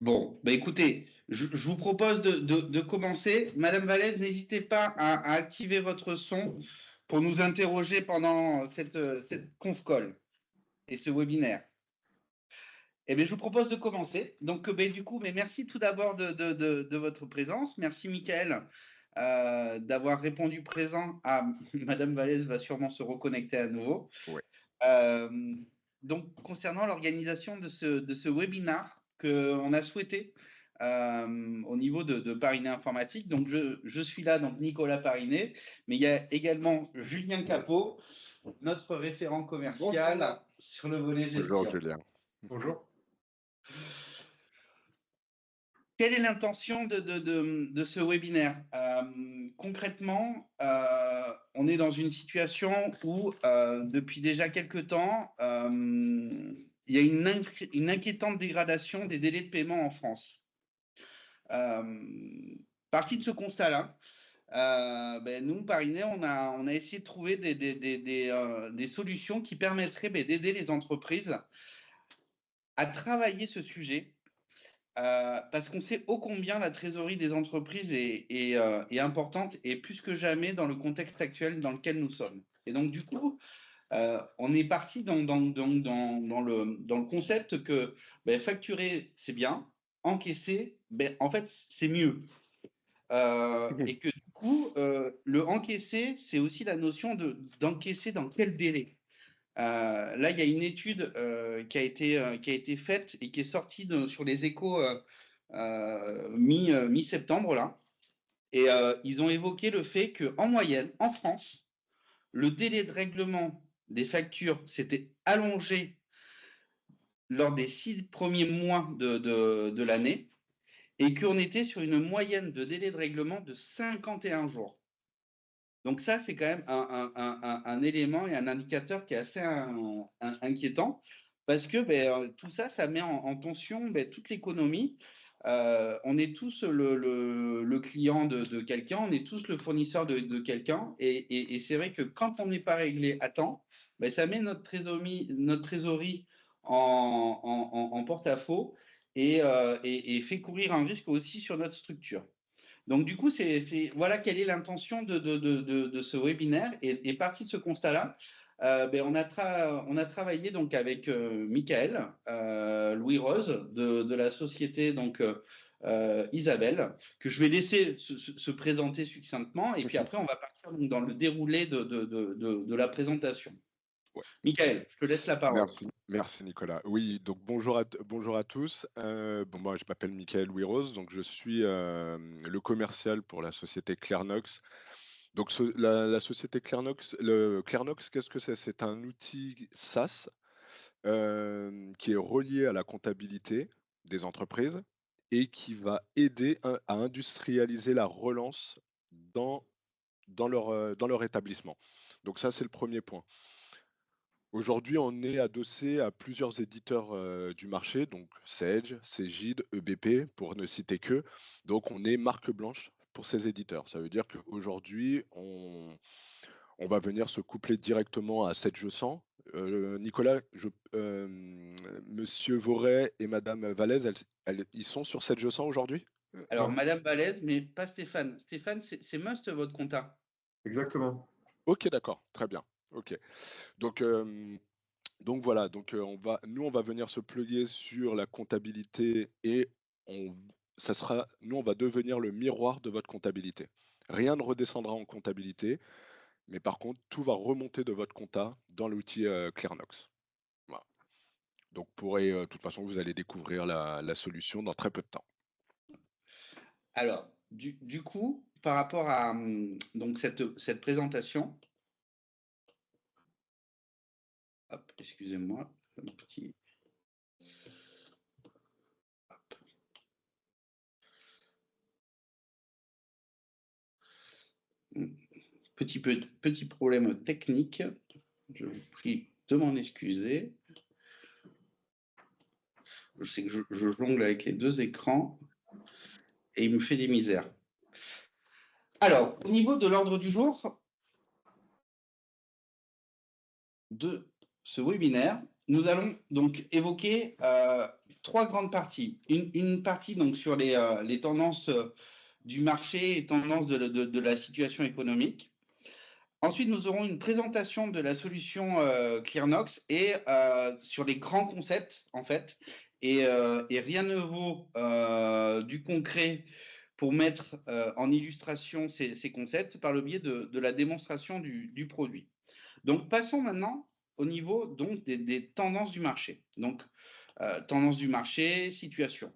Bon, bah écoutez, je vous propose de commencer. Madame Vallès, n'hésitez pas à activer votre son pour nous interroger pendant cette conf call et ce webinaire. Eh bien, je vous propose de commencer. Donc, du coup, mais merci tout d'abord de votre présence. Merci, Michael, d'avoir répondu présent à Madame Vallès va sûrement se reconnecter à nouveau. Ouais. Euh, donc, concernant l'organisation de ce webinaire qu'on a souhaité au niveau de Parinet Informatique, donc je suis là, donc Nicolas Parinet, mais il y a également Julien Capot, notre référent commercial sur le volet Bonjour gestion. Julien. Bonjour. Quelle est l'intention de ce webinaire? Concrètement, on est dans une situation où, depuis déjà quelques temps, il y a une inquiétante dégradation des délais de paiement en France. Parti de ce constat-là, nous, Parinet, on a essayé de trouver des solutions qui permettraient d'aider les entreprises à travailler ce sujet. Parce qu'on sait ô combien la trésorerie des entreprises est importante et plus que jamais dans le contexte actuel dans lequel nous sommes. Et donc, du coup, on est parti dans le concept que facturer, c'est bien, encaisser, en fait, c'est mieux. Et que du coup, le encaisser, c'est aussi la notion d'encaisser dans quel délai. Là, il y a une étude qui a été faite et qui est sortie sur les échos mi-septembre, là. Et ils ont évoqué le fait qu'en moyenne, en France, le délai de règlement des factures s'était allongé lors des 6 premiers mois de l'année et qu'on était sur une moyenne de délai de règlement de 51 jours. Donc ça, c'est quand même un élément et un indicateur qui est assez inquiétant parce que tout ça, ça met en tension toute l'économie. On est tous le client de quelqu'un, on est tous le fournisseur de quelqu'un. Et c'est vrai que quand on n'est pas réglé à temps, ça met notre trésorerie en porte-à-faux et fait courir un risque aussi sur notre structure. Donc, du coup, voilà quelle est l'intention de ce webinaire. Et parti de ce constat-là, on a travaillé donc avec Michael, Louis-Rose de la société donc, Isabelle, que je vais laisser se présenter succinctement. Et puis après, on va partir donc, dans le déroulé de la présentation. Ouais. Michael, je te laisse la parole. Merci Nicolas. Oui, donc bonjour à tous. Moi, je m'appelle Michael Louis-Rose, donc je suis le commercial pour la société Clairnox. Donc la société Clairnox, Clairnox, qu'est-ce que c'est? C'est un outil SaaS qui est relié à la comptabilité des entreprises et qui va aider à industrialiser la relance dans leur établissement. Donc ça, c'est le premier point. Aujourd'hui, on est adossé à plusieurs éditeurs du marché, donc Sage, Cegid, EBP, pour ne citer que. Donc, on est marque blanche pour ces éditeurs. Ça veut dire qu'aujourd'hui, on va venir se coupler directement à 7G100. Nicolas, Monsieur Voret et Madame Vallès, ils sont sur 7G100 aujourd'hui? Alors, Madame Vallès, mais pas Stéphane. Stéphane, c'est must votre compta. Exactement. Ok, d'accord, très bien. Ok. Donc, voilà, nous on va venir se plugger sur la comptabilité et nous on va devenir le miroir de votre comptabilité. Rien ne redescendra en comptabilité, mais par contre tout va remonter de votre compta dans l'outil Clearnox. Voilà. Donc de toute façon vous allez découvrir la solution dans très peu de temps. Alors, du coup, par rapport à donc cette présentation, hop, excusez-moi, un petit. Hop. Petit problème technique. Je vous prie de m'en excuser. Je sais que je jongle avec les deux écrans et il me fait des misères. Alors, au niveau de l'ordre du jour de ce webinaire, nous allons donc évoquer trois grandes parties. Une partie donc sur les tendances du marché et tendances de la situation économique. Ensuite, nous aurons une présentation de la solution ClearNox et sur les grands concepts, en fait. Et rien ne vaut du concret pour mettre en illustration ces concepts par le biais de la démonstration du produit. Donc, passons maintenant au niveau donc, des tendances du marché. Donc, tendances du marché, situation.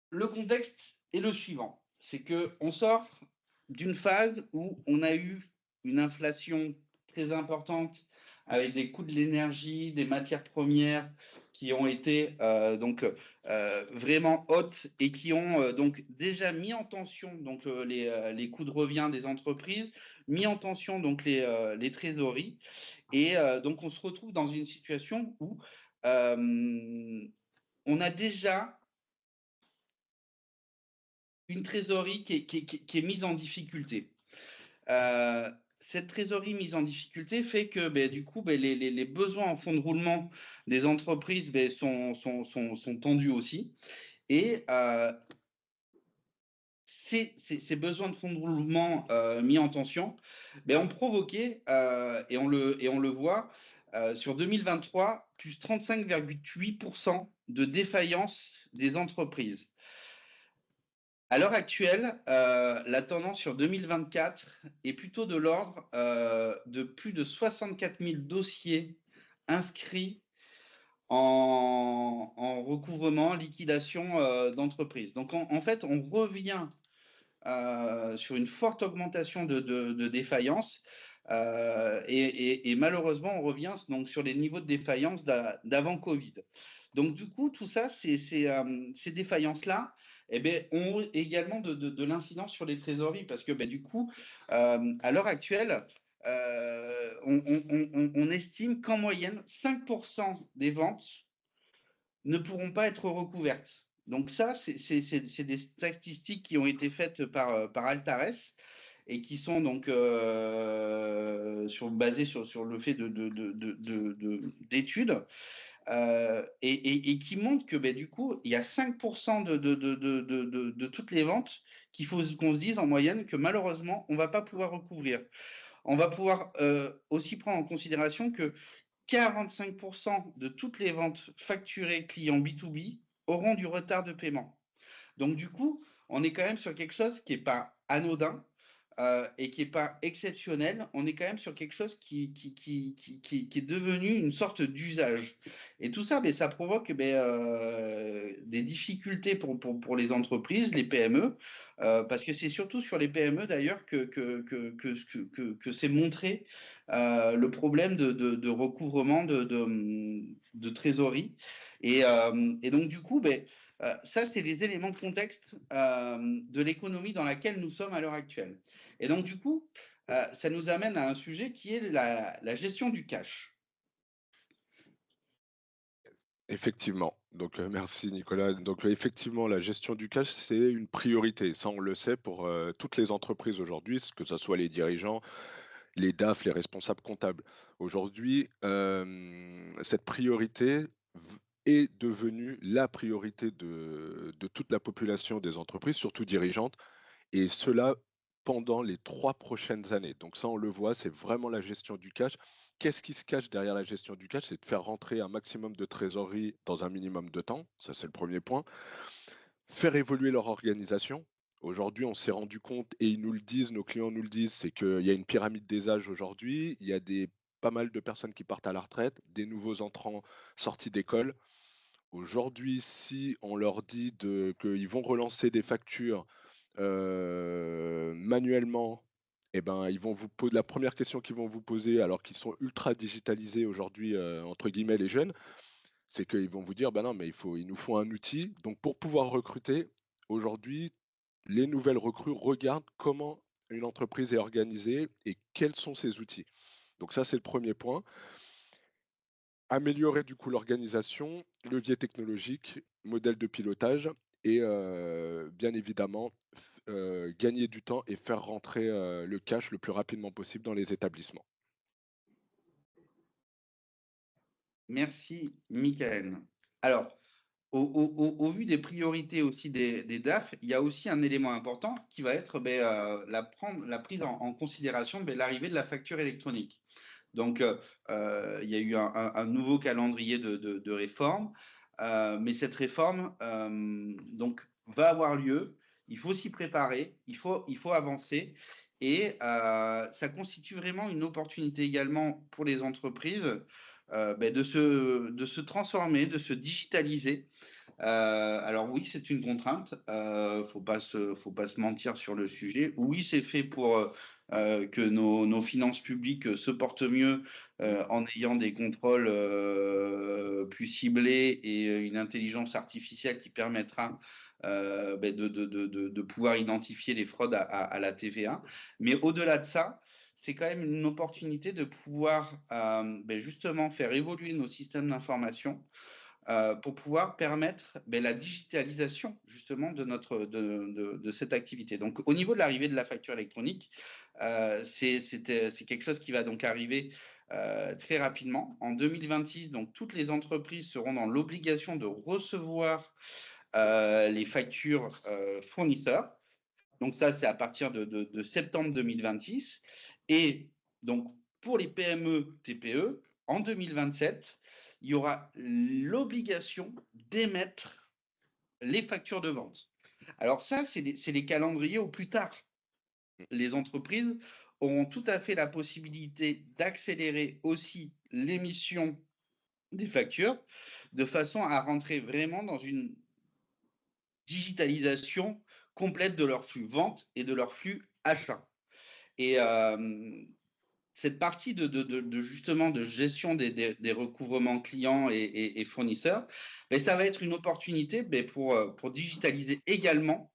Le contexte est le suivant. C'est qu'on sort d'une phase où on a eu une inflation très importante avec des coûts de l'énergie, des matières premières qui ont été vraiment hautes et qui ont donc déjà mis en tension donc, les coûts de revient des entreprises, mis en tension donc les trésoreries. Et donc on se retrouve dans une situation où on a déjà une trésorerie qui est mise en difficulté. Cette trésorerie mise en difficulté fait que du coup, les besoins en fonds de roulement des entreprises sont tendus aussi. Et ces besoins de fonds de roulement mis en tension ont provoqué, et on le voit, sur 2023, plus 35,8% de défaillance des entreprises. À l'heure actuelle, la tendance sur 2024 est plutôt de l'ordre de plus de 64 000 dossiers inscrits en recouvrement, liquidation d'entreprise. Donc en fait, on revient sur une forte augmentation de défaillance et malheureusement, on revient donc sur les niveaux de défaillance d'avant Covid. Donc du coup, tout ça, ces défaillances-là, ont également de l'incidence sur les trésoreries parce que du coup, à l'heure actuelle, on estime qu'en moyenne, 5% des ventes ne pourront pas être recouvertes. Donc ça, c'est des statistiques qui ont été faites par Altares et qui sont donc basées sur le fait d'études et qui montrent que du coup, il y a 5% de toutes les ventes qu'il faut qu'on se dise en moyenne que malheureusement, on ne va pas pouvoir recouvrir. On va pouvoir aussi prendre en considération que 45% de toutes les ventes facturées clients B2B auront du retard de paiement. Donc du coup, on est quand même sur quelque chose qui n'est pas anodin et qui n'est pas exceptionnel. On est quand même sur quelque chose qui est devenu une sorte d'usage. Et tout ça, ça provoque des difficultés pour les entreprises, les PME, parce que c'est surtout sur les PME d'ailleurs que c'est montré le problème de recouvrement de trésorerie. Et donc du coup, ça, c'est des éléments de contexte de l'économie dans laquelle nous sommes à l'heure actuelle. Et donc, du coup, ça nous amène à un sujet qui est la gestion du cash. Effectivement. Donc, merci Nicolas. Donc, effectivement, la gestion du cash, c'est une priorité. Ça, on le sait pour toutes les entreprises aujourd'hui, que ce soit les dirigeants, les DAF, les responsables comptables. Aujourd'hui, cette priorité est devenue la priorité de toute la population des entreprises, surtout dirigeantes, et cela pendant les 3 prochaines années. Donc ça, on le voit, c'est vraiment la gestion du cash. Qu'est-ce qui se cache derrière la gestion du cash? C'est de faire rentrer un maximum de trésorerie dans un minimum de temps. Ça, c'est le premier point. Faire évoluer leur organisation. Aujourd'hui, on s'est rendu compte, et ils nous le disent, nos clients nous le disent, c'est qu'il y a une pyramide des âges aujourd'hui. Il y a pas mal de personnes qui partent à la retraite, des nouveaux entrants sortis d'école. Aujourd'hui, si on leur dit qu'ils vont relancer des factures manuellement, ils vont vous poser la première question qu'ils vont vous poser, alors qu'ils sont ultra digitalisés aujourd'hui, entre guillemets, les jeunes, c'est qu'ils vont vous dire: «Bah non, mais il nous faut un outil». Donc pour pouvoir recruter, aujourd'hui, les nouvelles recrues regardent comment une entreprise est organisée et quels sont ses outils. Donc ça, c'est le premier point. Améliorer du coup l'organisation, levier technologique, modèle de pilotage et bien évidemment gagner du temps et faire rentrer le cash le plus rapidement possible dans les établissements. Merci, Michael. Alors, au vu des priorités aussi des DAF, il y a aussi un élément important qui va être la prise en considération de l'arrivée de la facture électronique. Donc, il y a eu un nouveau calendrier de réforme, mais cette réforme donc, va avoir lieu. Il faut s'y préparer, il faut avancer. Et ça constitue vraiment une opportunité également pour les entreprises de se transformer, de se digitaliser. Alors oui, c'est une contrainte. Faut pas se mentir sur le sujet. Oui, c'est fait pour que nos finances publiques se portent mieux en ayant des contrôles plus ciblés et une intelligence artificielle qui permettra de pouvoir identifier les fraudes à la TVA. Mais au-delà de ça, c'est quand même une opportunité de pouvoir justement faire évoluer nos systèmes d'information pour pouvoir permettre la digitalisation justement de cette activité. Donc au niveau de l'arrivée de la facture électronique, c'est quelque chose qui va donc arriver très rapidement. En 2026, donc toutes les entreprises seront dans l'obligation de recevoir les factures fournisseurs. Donc ça, c'est à partir de septembre 2026. Et donc pour les PME, TPE, en 2027, il y aura l'obligation d'émettre les factures de vente. Alors ça, c'est les calendriers au plus tard. Les entreprises auront tout à fait la possibilité d'accélérer aussi l'émission des factures de façon à rentrer vraiment dans une digitalisation complète de leur flux vente et de leur flux achat. Et cette partie justement de gestion des recouvrements clients et fournisseurs, ça va être une opportunité pour digitaliser également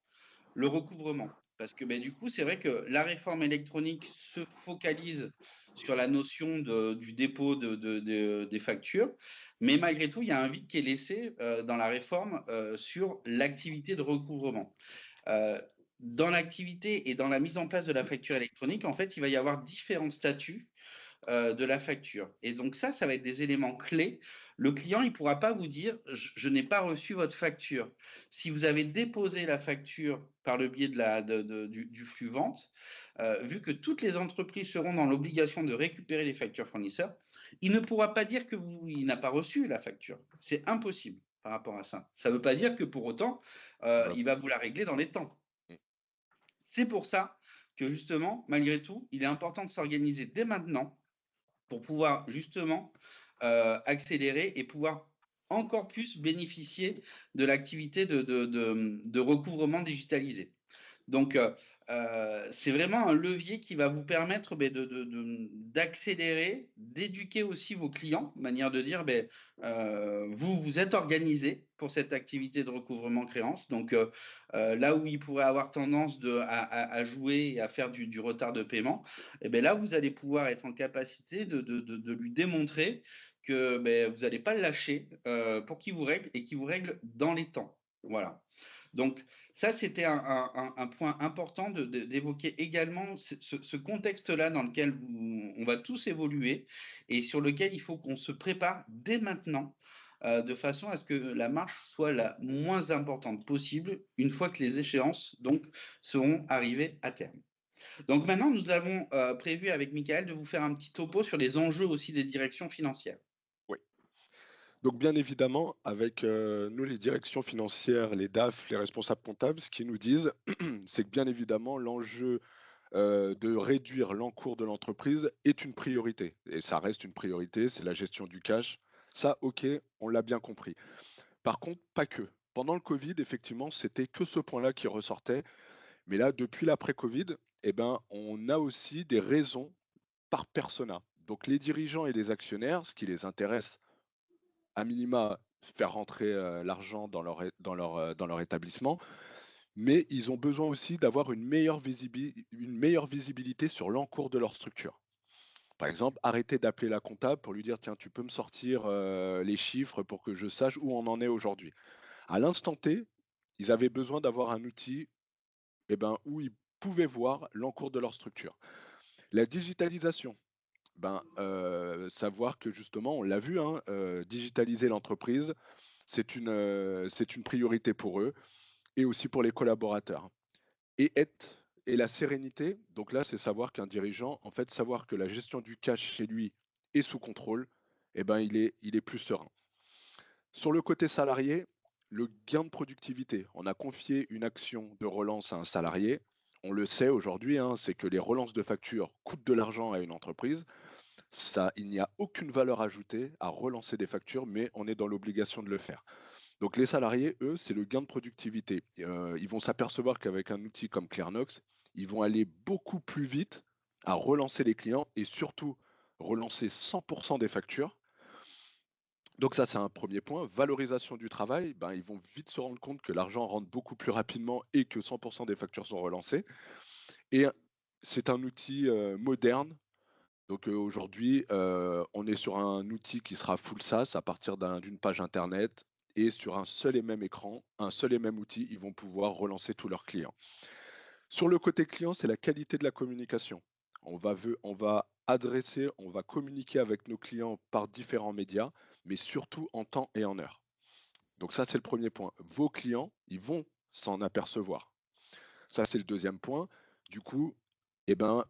le recouvrement. Parce que du coup, c'est vrai que la réforme électronique se focalise sur la notion du dépôt des factures, mais malgré tout, il y a un vide qui est laissé dans la réforme sur l'activité de recouvrement. Euh, dans l'activité et dans la mise en place de la facture électronique, en fait, il va y avoir différents statuts de la facture. Et donc ça va être des éléments clés. Le client, il ne pourra pas vous dire, je n'ai pas reçu votre facture. Si vous avez déposé la facture par le biais du flux vente, vu que toutes les entreprises seront dans l'obligation de récupérer les factures fournisseurs, il ne pourra pas dire il n'a pas reçu la facture. C'est impossible par rapport à ça. Ça ne veut pas dire que pour autant, il va vous la régler dans les temps. C'est pour ça que justement, malgré tout, il est important de s'organiser dès maintenant pour pouvoir justement accélérer et pouvoir encore plus bénéficier de l'activité de recouvrement digitalisé. Donc, c'est vraiment un levier qui va vous permettre d'accélérer, d'éduquer aussi vos clients, manière de dire, vous êtes organisé pour cette activité de recouvrement créance. Donc, là où il pourrait avoir tendance à jouer et à faire du retard de paiement, là, vous allez pouvoir être en capacité de lui démontrer que vous n'allez pas le lâcher pour qu'il vous règle et qu'il vous règle dans les temps. Voilà. Donc, ça, c'était un point important d'évoquer également ce contexte-là dans lequel on va tous évoluer et sur lequel il faut qu'on se prépare dès maintenant de façon à ce que la marche soit la moins importante possible une fois que les échéances donc, seront arrivées à terme. Donc maintenant, nous avons prévu avec Michael de vous faire un petit topo sur les enjeux aussi des directions financières. Oui. Donc bien évidemment, avec nous, les directions financières, les DAF, les responsables comptables, ce qu'ils nous disent, c'est que bien évidemment, l'enjeu de réduire l'encours de l'entreprise est une priorité. Et ça reste une priorité, c'est la gestion du cash. Ça, ok, on l'a bien compris. Par contre, pas que. Pendant le Covid, effectivement, c'était que ce point-là qui ressortait. Mais là, depuis l'après-Covid, eh ben, on a aussi des raisons par persona. Donc les dirigeants et les actionnaires, ce qui les intéresse, à minima, faire rentrer l'argent dans leur établissement, mais ils ont besoin aussi d'avoir une meilleure visibilité sur l'encours de leur structure. Par exemple, arrêter d'appeler la comptable pour lui dire, tiens, tu peux me sortir les chiffres pour que je sache où on en est aujourd'hui. À l'instant T, ils avaient besoin d'avoir un outil où ils pouvaient voir l'encours de leur structure. La digitalisation, savoir que justement, on l'a vu, hein, digitaliser l'entreprise, c'est une priorité pour eux et aussi pour les collaborateurs. Et la sérénité, donc là, c'est savoir qu'un dirigeant, en fait, savoir que la gestion du cash chez lui est sous contrôle, eh ben, il est plus serein. Sur le côté salarié, le gain de productivité. On a confié une action de relance à un salarié. On le sait aujourd'hui, hein, c'est que les relances de factures coûtent de l'argent à une entreprise. Ça, il n'y a aucune valeur ajoutée à relancer des factures, mais on est dans l'obligation de le faire. Donc les salariés, eux, c'est le gain de productivité. Ils vont s'apercevoir qu'avec un outil comme Clearnox, ils vont aller beaucoup plus vite à relancer les clients et surtout relancer 100% des factures. Donc ça, c'est un premier point. Valorisation du travail, ils vont vite se rendre compte que l'argent rentre beaucoup plus rapidement et que 100% des factures sont relancées. Et c'est un outil moderne. Donc aujourd'hui, on est sur un outil qui sera full SaaS à partir d'une page Internet et sur un seul et même écran, un seul et même outil, ils vont pouvoir relancer tous leurs clients. Sur le côté client, c'est la qualité de la communication. On va adresser, on va communiquer avec nos clients par différents médias, mais surtout en temps et en heure. Donc ça, c'est le premier point. Vos clients, ils vont s'en apercevoir. Ça, c'est le deuxième point. Du coup,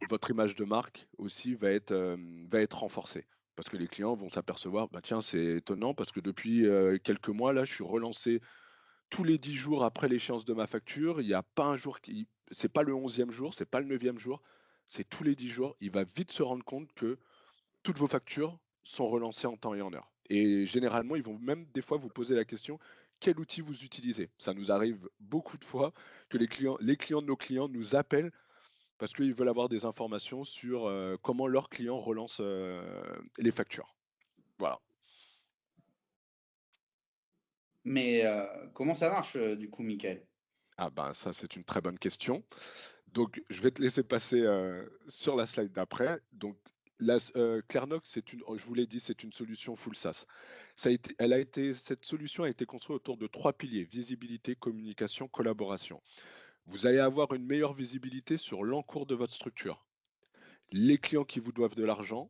votre image de marque aussi va être renforcée. Parce que les clients vont s'apercevoir, tiens, c'est étonnant parce que depuis quelques mois, là, je suis relancé tous les 10 jours après l'échéance de ma facture. Il n'y a pas un jour qui. C'est pas le 11e jour, c'est pas le 9e jour, c'est tous les 10 jours. Il va vite se rendre compte que toutes vos factures sont relancées en temps et en heure. Et généralement, ils vont même des fois vous poser la question quel outil vous utilisez. Ça nous arrive beaucoup de fois que les clients de nos clients nous appellent parce qu'ils veulent avoir des informations sur comment leurs clients relancent les factures. Voilà. Mais comment ça marche, du coup, Michael? Ah ça c'est une très bonne question. Donc je vais te laisser passer sur la slide d'après. Donc Clearnox, je vous l'ai dit, c'est une solution full SaaS. Cette solution a été construite autour de 3 piliers, visibilité, communication, collaboration. Vous allez avoir une meilleure visibilité sur l'encours de votre structure, les clients qui vous doivent de l'argent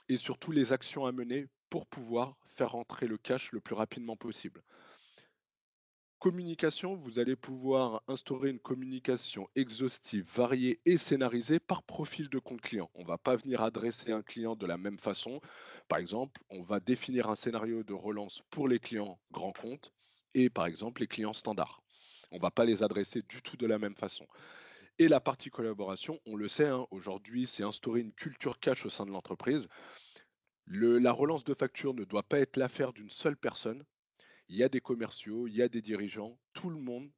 et surtout les actions à mener pour pouvoir faire rentrer le cash le plus rapidement possible. Communication, vous allez pouvoir instaurer une communication exhaustive, variée et scénarisée par profil de compte client. On ne va pas venir adresser un client de la même façon. Par exemple, on va définir un scénario de relance pour les clients grands comptes et par exemple les clients standards. On ne va pas les adresser du tout de la même façon. Et la partie collaboration, on le sait, hein, aujourd'hui, c'est instaurer une culture cash au sein de l'entreprise. La relance de facture ne doit pas être l'affaire d'une seule personne. Il y a des commerciaux, il y a des dirigeants, tout le monde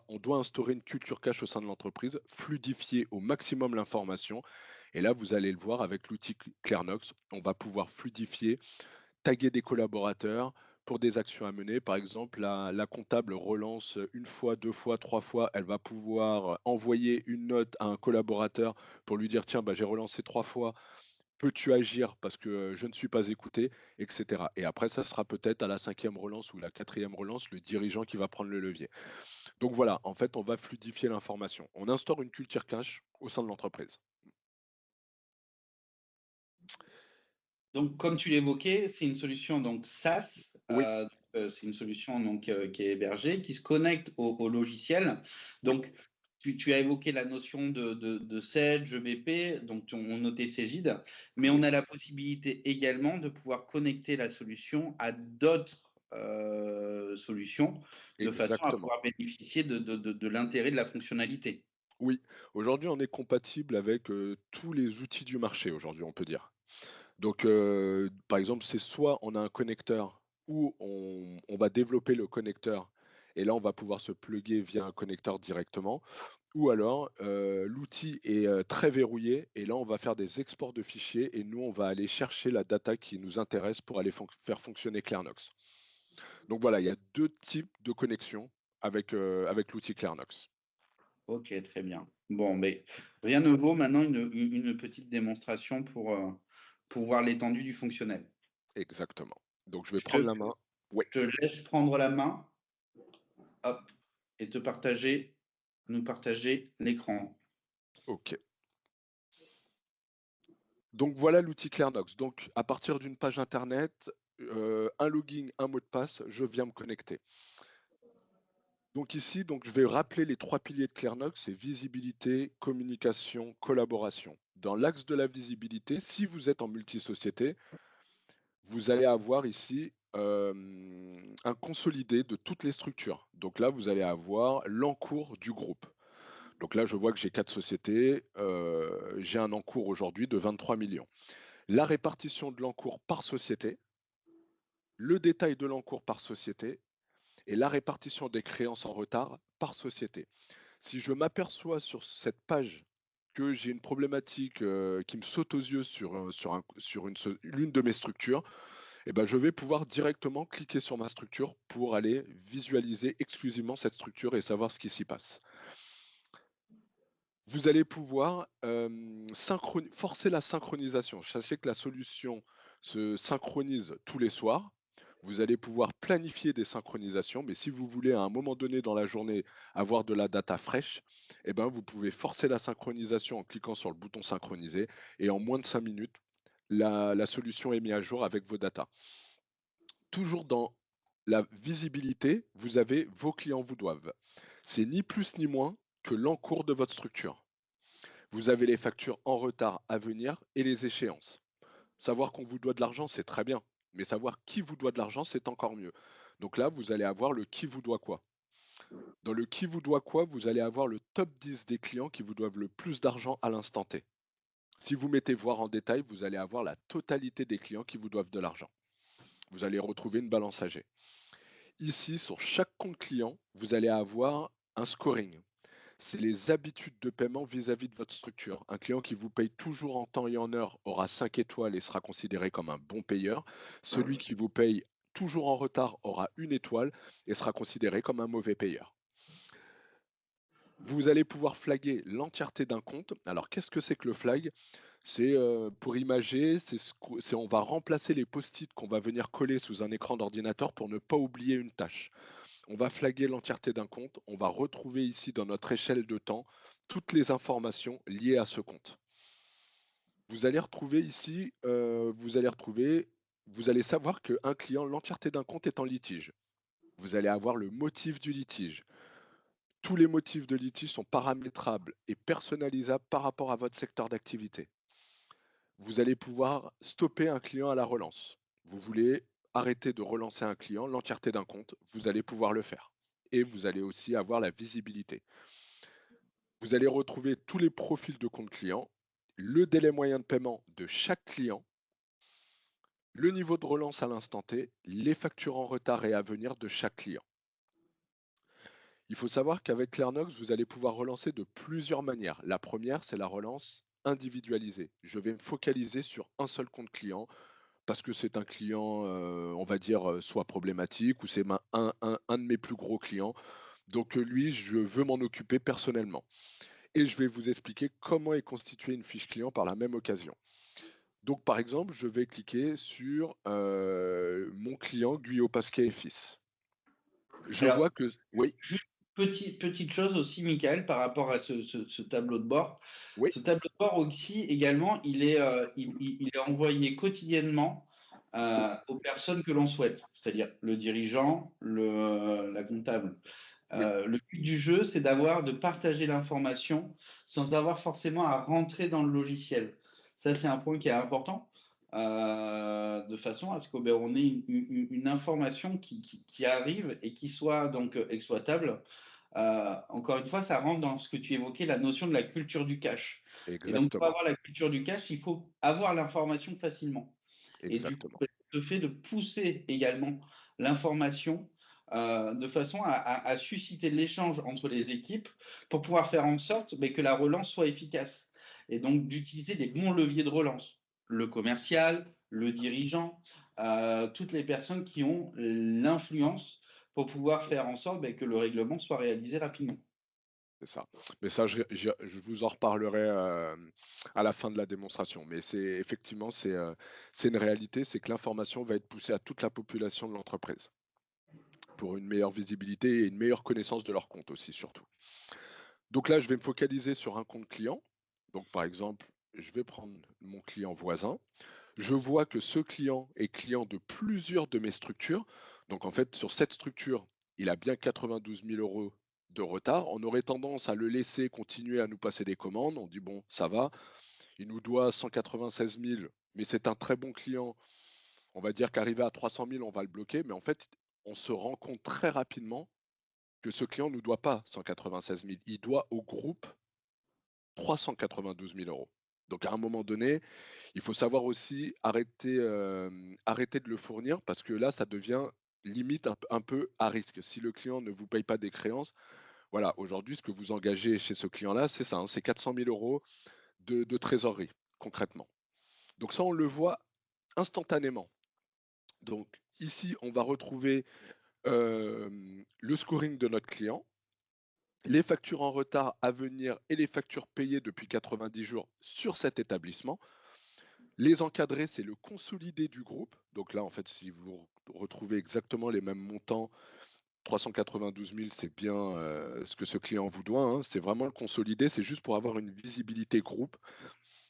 on doit instaurer une culture cash au sein de l'entreprise, fluidifier au maximum l'information. Et là, vous allez le voir avec l'outil Clearnox, on va pouvoir fluidifier, taguer des collaborateurs pour des actions à mener. Par exemple, la comptable relance une fois, deux fois, trois fois, elle va pouvoir envoyer une note à un collaborateur pour lui dire, tiens, j'ai relancé trois fois, peux-tu agir parce que je ne suis pas écouté, etc. Et après, ça sera peut-être à la 5e relance ou la 4e relance, le dirigeant qui va prendre le levier. Donc voilà, en fait, on va fluidifier l'information. On instaure une culture cash au sein de l'entreprise. Donc, comme tu l'évoquais, c'est une solution donc SaaS. Oui, C'est une solution donc qui est hébergée, qui se connecte au logiciel. oui, Donc, tu as évoqué la notion de Sedge, EBP, donc on notait Cegid, mais on oui, a la possibilité également de pouvoir connecter la solution à d'autres solutions de façon à exactement. pouvoir bénéficier de l'intérêt de la fonctionnalité. Oui, aujourd'hui, on est compatible avec tous les outils du marché, aujourd'hui, on peut dire. Donc, par exemple, c'est soit on a un connecteur ou on va développer le connecteur et là, on va pouvoir se plugger via un connecteur directement. Ou alors, l'outil est très verrouillé et là, on va faire des exports de fichiers et nous, on va aller chercher la data qui nous intéresse pour aller faire fonctionner Clearnox. Donc voilà, il y a deux types de connexions avec l'outil Clearnox. Ok, très bien. Bon, mais rien ne vaut maintenant une petite démonstration pour voir l'étendue du fonctionnel. Exactement. Donc, je vais Je te, prendre la main. Oui, je te laisse prendre la main, hop, et nous partager l'écran. ok. Donc voilà l'outil Clearnox. Donc à partir d'une page internet, un login, un mot de passe, je viens me connecter. Donc ici, je vais rappeler les 3 piliers de Clearnox, c'est visibilité, communication, collaboration. Dans l'axe de la visibilité, si vous êtes en multisociété, vous allez avoir ici un consolidé de toutes les structures. Donc là, vous allez avoir l'encours du groupe. Donc là, je vois que j'ai 4 sociétés, j'ai un encours aujourd'hui de 23 millions. La répartition de l'encours par société, le détail de l'encours par société et la répartition des créances en retard par société. Si je m'aperçois sur cette page que j'ai une problématique qui me saute aux yeux sur l'une de mes structures, eh ben, je vais pouvoir directement cliquer sur ma structure pour aller visualiser exclusivement cette structure et savoir ce qui s'y passe. Vous allez pouvoir forcer la synchronisation. Sachez que la solution se synchronise tous les soirs. Vous allez pouvoir planifier des synchronisations, mais si vous voulez à un moment donné dans la journée avoir de la data fraîche, eh ben, vous pouvez forcer la synchronisation en cliquant sur le bouton synchroniser et en moins de 5 minutes, la solution est mise à jour avec vos datas. Toujours dans la visibilité, vous avez vos clients vous doivent. C'est ni plus ni moins que l'encours de votre structure. Vous avez les factures en retard à venir et les échéances. Savoir qu'on vous doit de l'argent, c'est très bien, mais savoir qui vous doit de l'argent, c'est encore mieux. Donc là, vous allez avoir le qui vous doit quoi. Dans le qui vous doit quoi, vous allez avoir le top 10 des clients qui vous doivent le plus d'argent à l'instant T. Si vous mettez voir en détail, vous allez avoir la totalité des clients qui vous doivent de l'argent. Vous allez retrouver une balance âgée. Ici, sur chaque compte client, vous allez avoir un scoring. C'est les habitudes de paiement vis-à-vis de votre structure. Un client qui vous paye toujours en temps et en heure aura 5 étoiles et sera considéré comme un bon payeur. Celui qui vous paye toujours en retard aura 1 étoile et sera considéré comme un mauvais payeur. Vous allez pouvoir flaguer l'entièreté d'un compte. Alors, qu'est-ce que c'est que le flag? C'est pour imager, on va remplacer les post-it qu'on va venir coller sous un écran d'ordinateur pour ne pas oublier une tâche. On va flaguer l'entièreté d'un compte. On va retrouver ici dans notre échelle de temps toutes les informations liées à ce compte. Vous allez retrouver ici, vous allez savoir qu'un client, l'entièreté d'un compte est en litige. Vous allez avoir le motif du litige. Tous les motifs de litige sont paramétrables et personnalisables par rapport à votre secteur d'activité. Vous allez pouvoir stopper un client à la relance. Vous voulez arrêter de relancer un client, l'entièreté d'un compte, vous allez pouvoir le faire. Et vous allez aussi avoir la visibilité. Vous allez retrouver tous les profils de compte client, le délai moyen de paiement de chaque client, le niveau de relance à l'instant T, les factures en retard et à venir de chaque client. Il faut savoir qu'avec Clearnox, vous allez pouvoir relancer de plusieurs manières. La première, c'est la relance individualisée. Je vais me focaliser sur un seul compte client parce que c'est un client, on va dire, soit problématique ou c'est un de mes plus gros clients. Donc lui, je veux m'en occuper personnellement. Et je vais vous expliquer comment est constituée une fiche client par la même occasion. Donc par exemple, je vais cliquer sur mon client Guyot Pasquet et Fils. Je Alors, vois que... Oui, juste petite chose aussi, Michael, par rapport à ce tableau de bord. oui, Ce tableau de bord aussi, également, il est envoyé quotidiennement aux personnes que l'on souhaite, c'est-à-dire le dirigeant, la comptable. oui, Le but du jeu, c'est de partager l'information sans avoir forcément à rentrer dans le logiciel. Ça, c'est un point qui est important, de façon à ce qu'on ait une information qui arrive et qui soit donc exploitable. Encore une fois, ça rentre dans ce que tu évoquais, la notion de la culture du cash. Et donc, pour exactement, avoir la culture du cash, il faut avoir l'information facilement. Et du coup, exactement. le fait de pousser également l'information de façon à susciter l'échange entre les équipes pour pouvoir faire en sorte que la relance soit efficace. Et donc d'utiliser les bons leviers de relance. Le commercial, le dirigeant, toutes les personnes qui ont l'influence pour pouvoir faire en sorte que le règlement soit réalisé rapidement. C'est ça. Mais ça, je vous en reparlerai à la fin de la démonstration. Mais c'est effectivement, c'est une réalité, c'est que l'information va être poussée à toute la population de l'entreprise pour une meilleure visibilité et une meilleure connaissance de leur compte aussi, surtout. Donc là, je vais me focaliser sur un compte client. Donc par exemple, je vais prendre mon client voisin. Je vois que ce client est client de plusieurs de mes structures. Donc en fait, sur cette structure, il a bien 92 000 euros de retard. On aurait tendance à le laisser continuer à nous passer des commandes. On dit, bon, ça va, il nous doit 196 000, mais c'est un très bon client. On va dire qu'arrivé à 300 000, on va le bloquer. Mais en fait, on se rend compte très rapidement que ce client ne nous doit pas 196 000. Il doit au groupe 392 000 euros. Donc à un moment donné, il faut savoir aussi arrêter de le fournir parce que là, ça devient limite un peu à risque. Si le client ne vous paye pas des créances, voilà, aujourd'hui, ce que vous engagez chez ce client-là, c'est ça, hein, c'est 400 000 euros de trésorerie, concrètement. Donc ça, on le voit instantanément. Donc ici, on va retrouver le scoring de notre client, les factures en retard à venir et les factures payées depuis 90 jours sur cet établissement. Les encadrés, c'est le consolidé du groupe. Donc là, en fait, si vous retrouvez exactement les mêmes montants, 392 000, c'est bien ce que ce client vous doit, hein. C'est vraiment le consolidé, c'est juste pour avoir une visibilité groupe.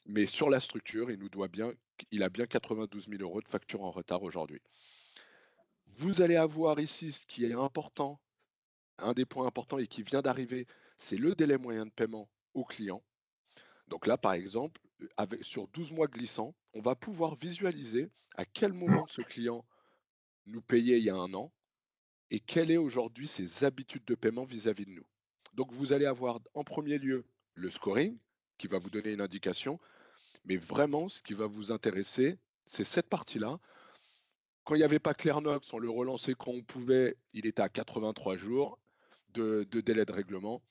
Mais sur la structure, il a bien 92 000 euros de facture en retard aujourd'hui. Vous allez avoir ici ce qui est important, un des points importants et qui vient d'arriver, c'est le délai moyen de paiement au client. Donc là, par exemple, sur 12 mois glissants, on va pouvoir visualiser à quel moment ce client nous payait il y a un an et quelles est aujourd'hui ses habitudes de paiement vis-à-vis de nous. Donc vous allez avoir en premier lieu le scoring qui va vous donner une indication, mais vraiment ce qui va vous intéresser, c'est cette partie-là. Quand il n'y avait pas Clearnox, on le relançait quand on pouvait, il était à 83 jours de délai de règlement.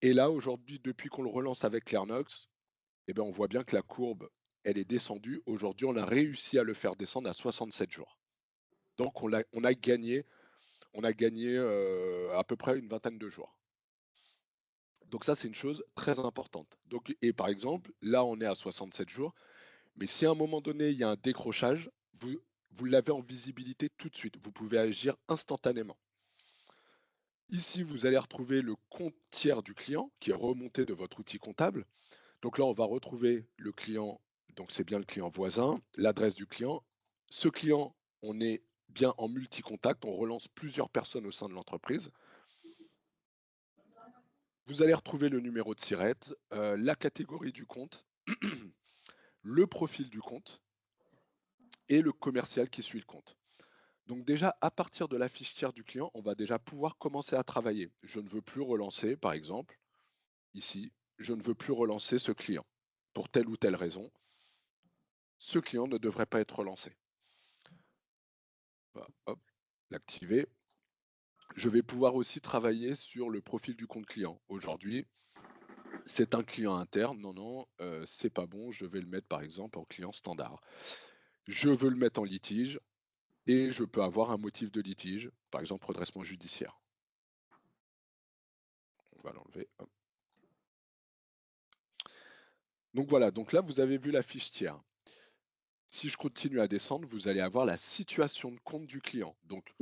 Et là, aujourd'hui, depuis qu'on le relance avec Clearnox, eh ben, on voit bien que la courbe, elle est descendue. Aujourd'hui, on a réussi à le faire descendre à 67 jours. Donc, on a gagné à peu près une vingtaine de jours. Donc ça, c'est une chose très importante. Donc, et par exemple, là, on est à 67 jours. Mais si à un moment donné, il y a un décrochage, vous l'avez en visibilité tout de suite. Vous pouvez agir instantanément. Ici, vous allez retrouver le compte tiers du client qui est remonté de votre outil comptable. Donc là, on va retrouver le client, donc c'est bien le client voisin, l'adresse du client. Ce client, on est bien en multi-contact, on relance plusieurs personnes au sein de l'entreprise. Vous allez retrouver le numéro de SIRET, la catégorie du compte, le profil du compte et le commercial qui suit le compte. Donc déjà, à partir de la fiche tiers du client, on va déjà pouvoir commencer à travailler. Je ne veux plus relancer, par exemple, ici, je ne veux plus relancer ce client pour telle ou telle raison. Ce client ne devrait pas être relancé. Hop, l'activer. Je vais pouvoir aussi travailler sur le profil du compte client. Aujourd'hui, c'est un client interne. Non, c'est pas bon. Je vais le mettre par exemple en client standard. Je veux le mettre en litige et je peux avoir un motif de litige, par exemple redressement judiciaire. On va l'enlever. Donc voilà, donc là vous avez vu la fiche tiers. Si je continue à descendre, vous allez avoir la situation de compte du client. Donc,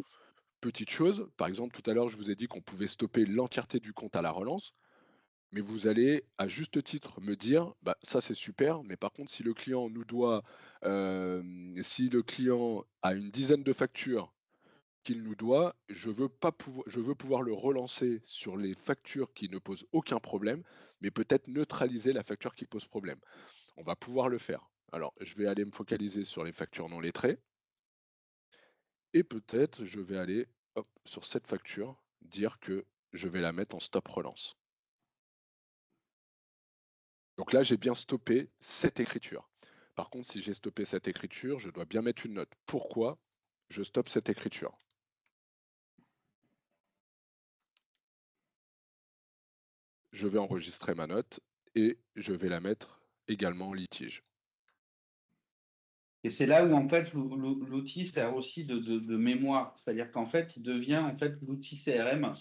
petite chose, par exemple, tout à l'heure, je vous ai dit qu'on pouvait stopper l'entièreté du compte à la relance, mais vous allez, à juste titre, me dire, bah, ça c'est super, mais par contre, si le client nous doit, si le client a une dizaine de factures qu'il nous doit, je veux pouvoir le relancer sur les factures qui ne posent aucun problème, mais peut-être neutraliser la facture qui pose problème. On va pouvoir le faire. Alors, je vais aller me focaliser sur les factures non lettrées. Et peut-être, je vais aller sur cette facture, dire que je vais la mettre en stop relance. Donc là, j'ai bien stoppé cette écriture. Par contre, si j'ai stoppé cette écriture, je dois bien mettre une note. Pourquoi je stoppe cette écriture? Je vais enregistrer ma note et je vais la mettre également en litige. Et c'est là où en fait l'outil sert aussi de mémoire, c'est-à-dire qu'en fait il devient en fait l'outil CRM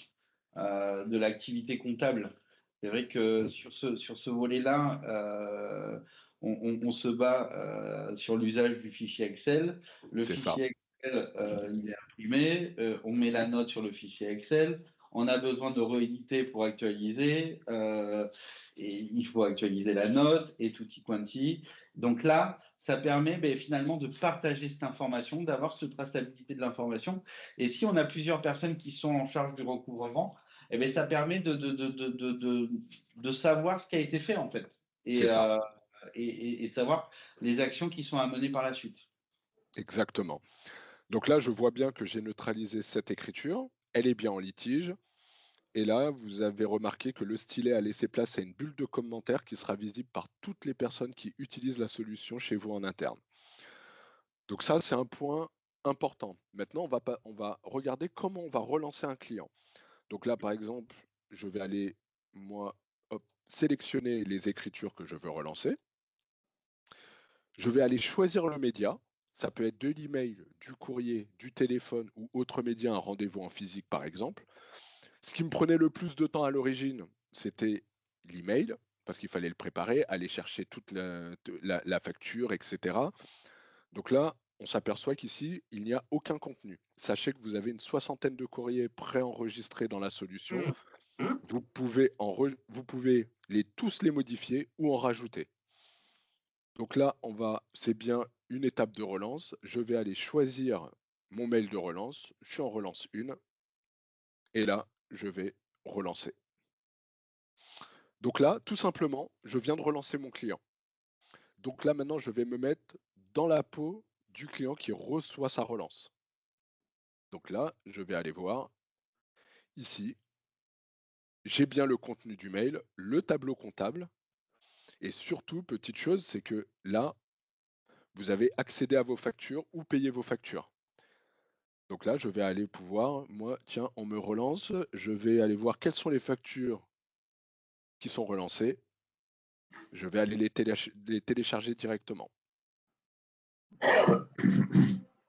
de l'activité comptable. C'est vrai que sur ce volet-là, on se bat sur l'usage du fichier Excel. Le C'est ça. fichier Excel, il est imprimé, on met la note sur le fichier Excel, on a besoin de rééditer pour actualiser, et il faut actualiser la note et tutti quanti. Donc là, ça permet finalement de partager cette information, d'avoir cette traçabilité de l'information. Et si on a plusieurs personnes qui sont en charge du recouvrement, ça permet de savoir ce qui a été fait en fait. Et, C'est ça, et savoir les actions qui sont à mener par la suite. exactement. Donc là, je vois bien que j'ai neutralisé cette écriture. Elle est bien en litige. Et là, vous avez remarqué que le stylet a laissé place à une bulle de commentaires qui sera visible par toutes les personnes qui utilisent la solution chez vous en interne. Donc ça, c'est un point important. Maintenant, on va regarder comment on va relancer un client. Donc là, par exemple, je vais aller, moi, hop, sélectionner les écritures que je veux relancer. Je vais aller choisir le média. Ça peut être de l'email, du courrier, du téléphone ou autre média, un rendez-vous en physique par exemple. Ce qui me prenait le plus de temps à l'origine, c'était l'email, parce qu'il fallait le préparer, aller chercher toute la facture, etc. Donc là, on s'aperçoit qu'ici, il n'y a aucun contenu. Sachez que vous avez une soixantaine de courriers préenregistrés dans la solution. Vous pouvez tous les modifier ou en rajouter. Donc là, c'est bien une étape de relance. Je vais aller choisir mon mail de relance. Je suis en relance 1. Et là, je vais relancer. Donc là, tout simplement, je viens de relancer mon client. Donc là, maintenant, je vais me mettre dans la peau du client qui reçoit sa relance. Donc là, je vais aller voir ici. J'ai bien le contenu du mail, le tableau comptable. Et surtout, petite chose, c'est que là, vous avez accédé à vos factures ou payé vos factures. Donc là, je vais aller pouvoir, moi, tiens, on me relance. Je vais aller voir quelles sont les factures qui sont relancées. Je vais aller les télécharger directement.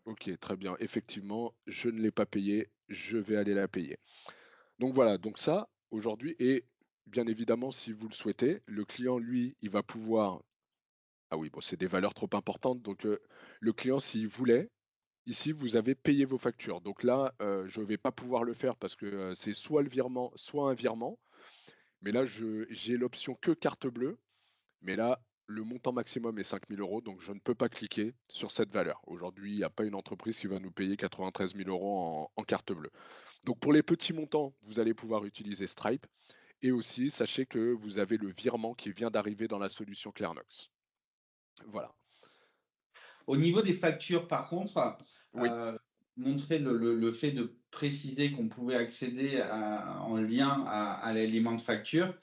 Ok, très bien. Effectivement, je ne l'ai pas payé. Je vais aller la payer. Donc voilà, donc ça, aujourd'hui, et bien évidemment, si vous le souhaitez, le client, lui, il va pouvoir... Ah oui, bon, c'est des valeurs trop importantes. Donc le client, s'il voulait, ici, vous avez payé vos factures. Donc là, je ne vais pas pouvoir le faire parce que c'est soit le virement, soit un virement. Mais là, j'ai l'option que carte bleue. Mais là, le montant maximum est 5 000 euros, donc je ne peux pas cliquer sur cette valeur. Aujourd'hui, il n'y a pas une entreprise qui va nous payer 93 000 euros en carte bleue. Donc pour les petits montants, vous allez pouvoir utiliser Stripe. Et aussi, sachez que vous avez le virement qui vient d'arriver dans la solution Clearnox. Voilà. Au niveau des factures, par contre, Oui, euh, montrer le fait de préciser qu'on pouvait accéder en lien à l'élément de facture,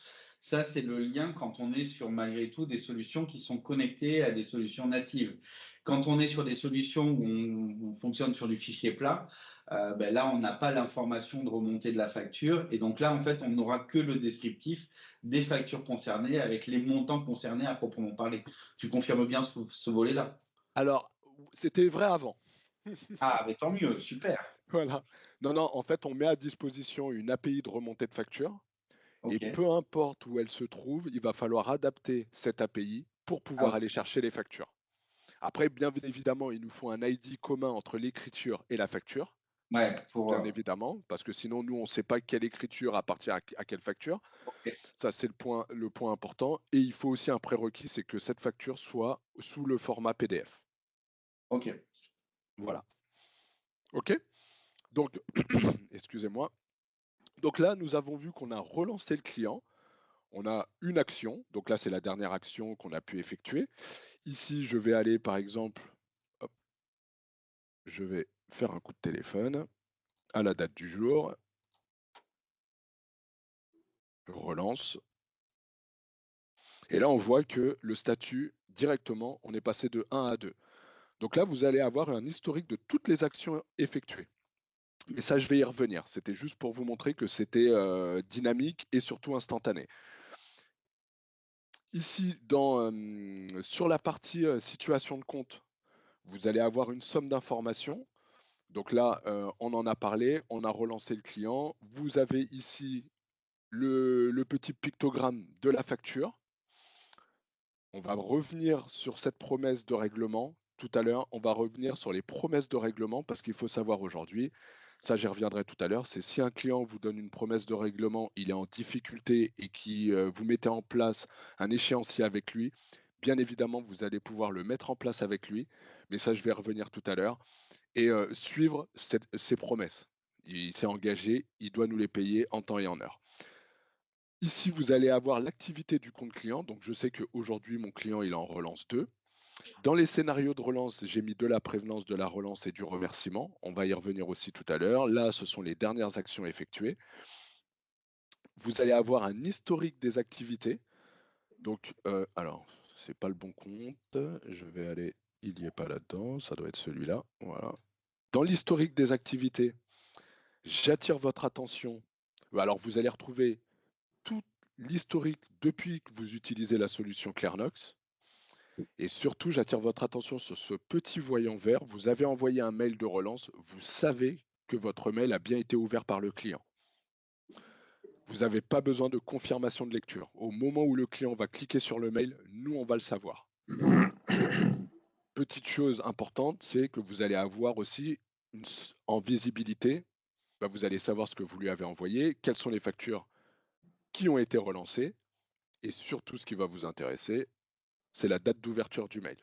ça, c'est le lien quand on est sur, malgré tout, des solutions qui sont connectées à des solutions natives. Quand on est sur des solutions où on fonctionne sur du fichier plat, là, on n'a pas l'information de remontée de la facture. Et donc là, en fait, on n'aura que le descriptif des factures concernées avec les montants concernés à proprement parler. Tu confirmes bien ce volet-là? alors, c'était vrai avant. Ah, mais tant mieux, super. Voilà. Non, non, en fait, on met à disposition une API de remontée de facture. Et Ok. peu importe où elle se trouve, il va falloir adapter cette API pour Ah, pouvoir ok. aller chercher les factures. Après, bien évidemment, il nous faut un ID commun entre l'écriture et la facture, Ouais, bien évidemment, parce que sinon, nous, on ne sait pas quelle écriture appartient à quelle facture. ok. Ça, c'est le point important. Et il faut aussi un prérequis, c'est que cette facture soit sous le format PDF. Ok. Voilà. OK? Donc, excusez-moi. Donc là, nous avons vu qu'on a relancé le client. On a une action. Donc là, c'est la dernière action qu'on a pu effectuer. Ici, je vais aller, par exemple, hop, je vais faire un coup de téléphone à la date du jour. Je relance. Et là, on voit que le statut, directement, on est passé de 1 à 2. Donc là, vous allez avoir un historique de toutes les actions effectuées. Mais ça, je vais y revenir. C'était juste pour vous montrer que c'était dynamique et surtout instantané. Ici, sur la partie situation de compte, vous allez avoir une somme d'informations. Donc là, on en a parlé, on a relancé le client. Vous avez ici le petit pictogramme de la facture. On va revenir sur cette promesse de règlement. tout à l'heure, on va revenir sur les promesses de règlement parce qu'il faut savoir aujourd'hui, ça j'y reviendrai tout à l'heure, c'est si un client vous donne une promesse de règlement, il est en difficulté et qui vous mettez en place un échéancier avec lui, bien évidemment, vous allez pouvoir le mettre en place avec lui, mais ça je vais revenir tout à l'heure, et suivre ses promesses. Il s'est engagé, il doit nous les payer en temps et en heure. Ici, vous allez avoir l'activité du compte client. Donc, je sais qu'aujourd'hui, mon client, il est en relance 2. Dans les scénarios de relance, j'ai mis de la prévenance, de la relance et du remerciement. On va y revenir aussi tout à l'heure. Là, ce sont les dernières actions effectuées. Vous allez avoir un historique des activités. Donc, alors, c'est pas le bon compte. Je vais aller, il n'y est pas là-dedans. Ça doit être celui-là. Voilà. Dans l'historique des activités, j'attire votre attention. Alors, vous allez retrouver tout l'historique depuis que vous utilisez la solution Clairnox. Et surtout, j'attire votre attention sur ce petit voyant vert. Vous avez envoyé un mail de relance. Vous savez que votre mail a bien été ouvert par le client. Vous n'avez pas besoin de confirmation de lecture. Au moment où le client va cliquer sur le mail, nous, on va le savoir. Petite chose importante, c'est que vous allez avoir aussi en visibilité, vous allez savoir ce que vous lui avez envoyé, quelles sont les factures qui ont été relancées, et surtout ce qui va vous intéresser, c'est la date d'ouverture du mail.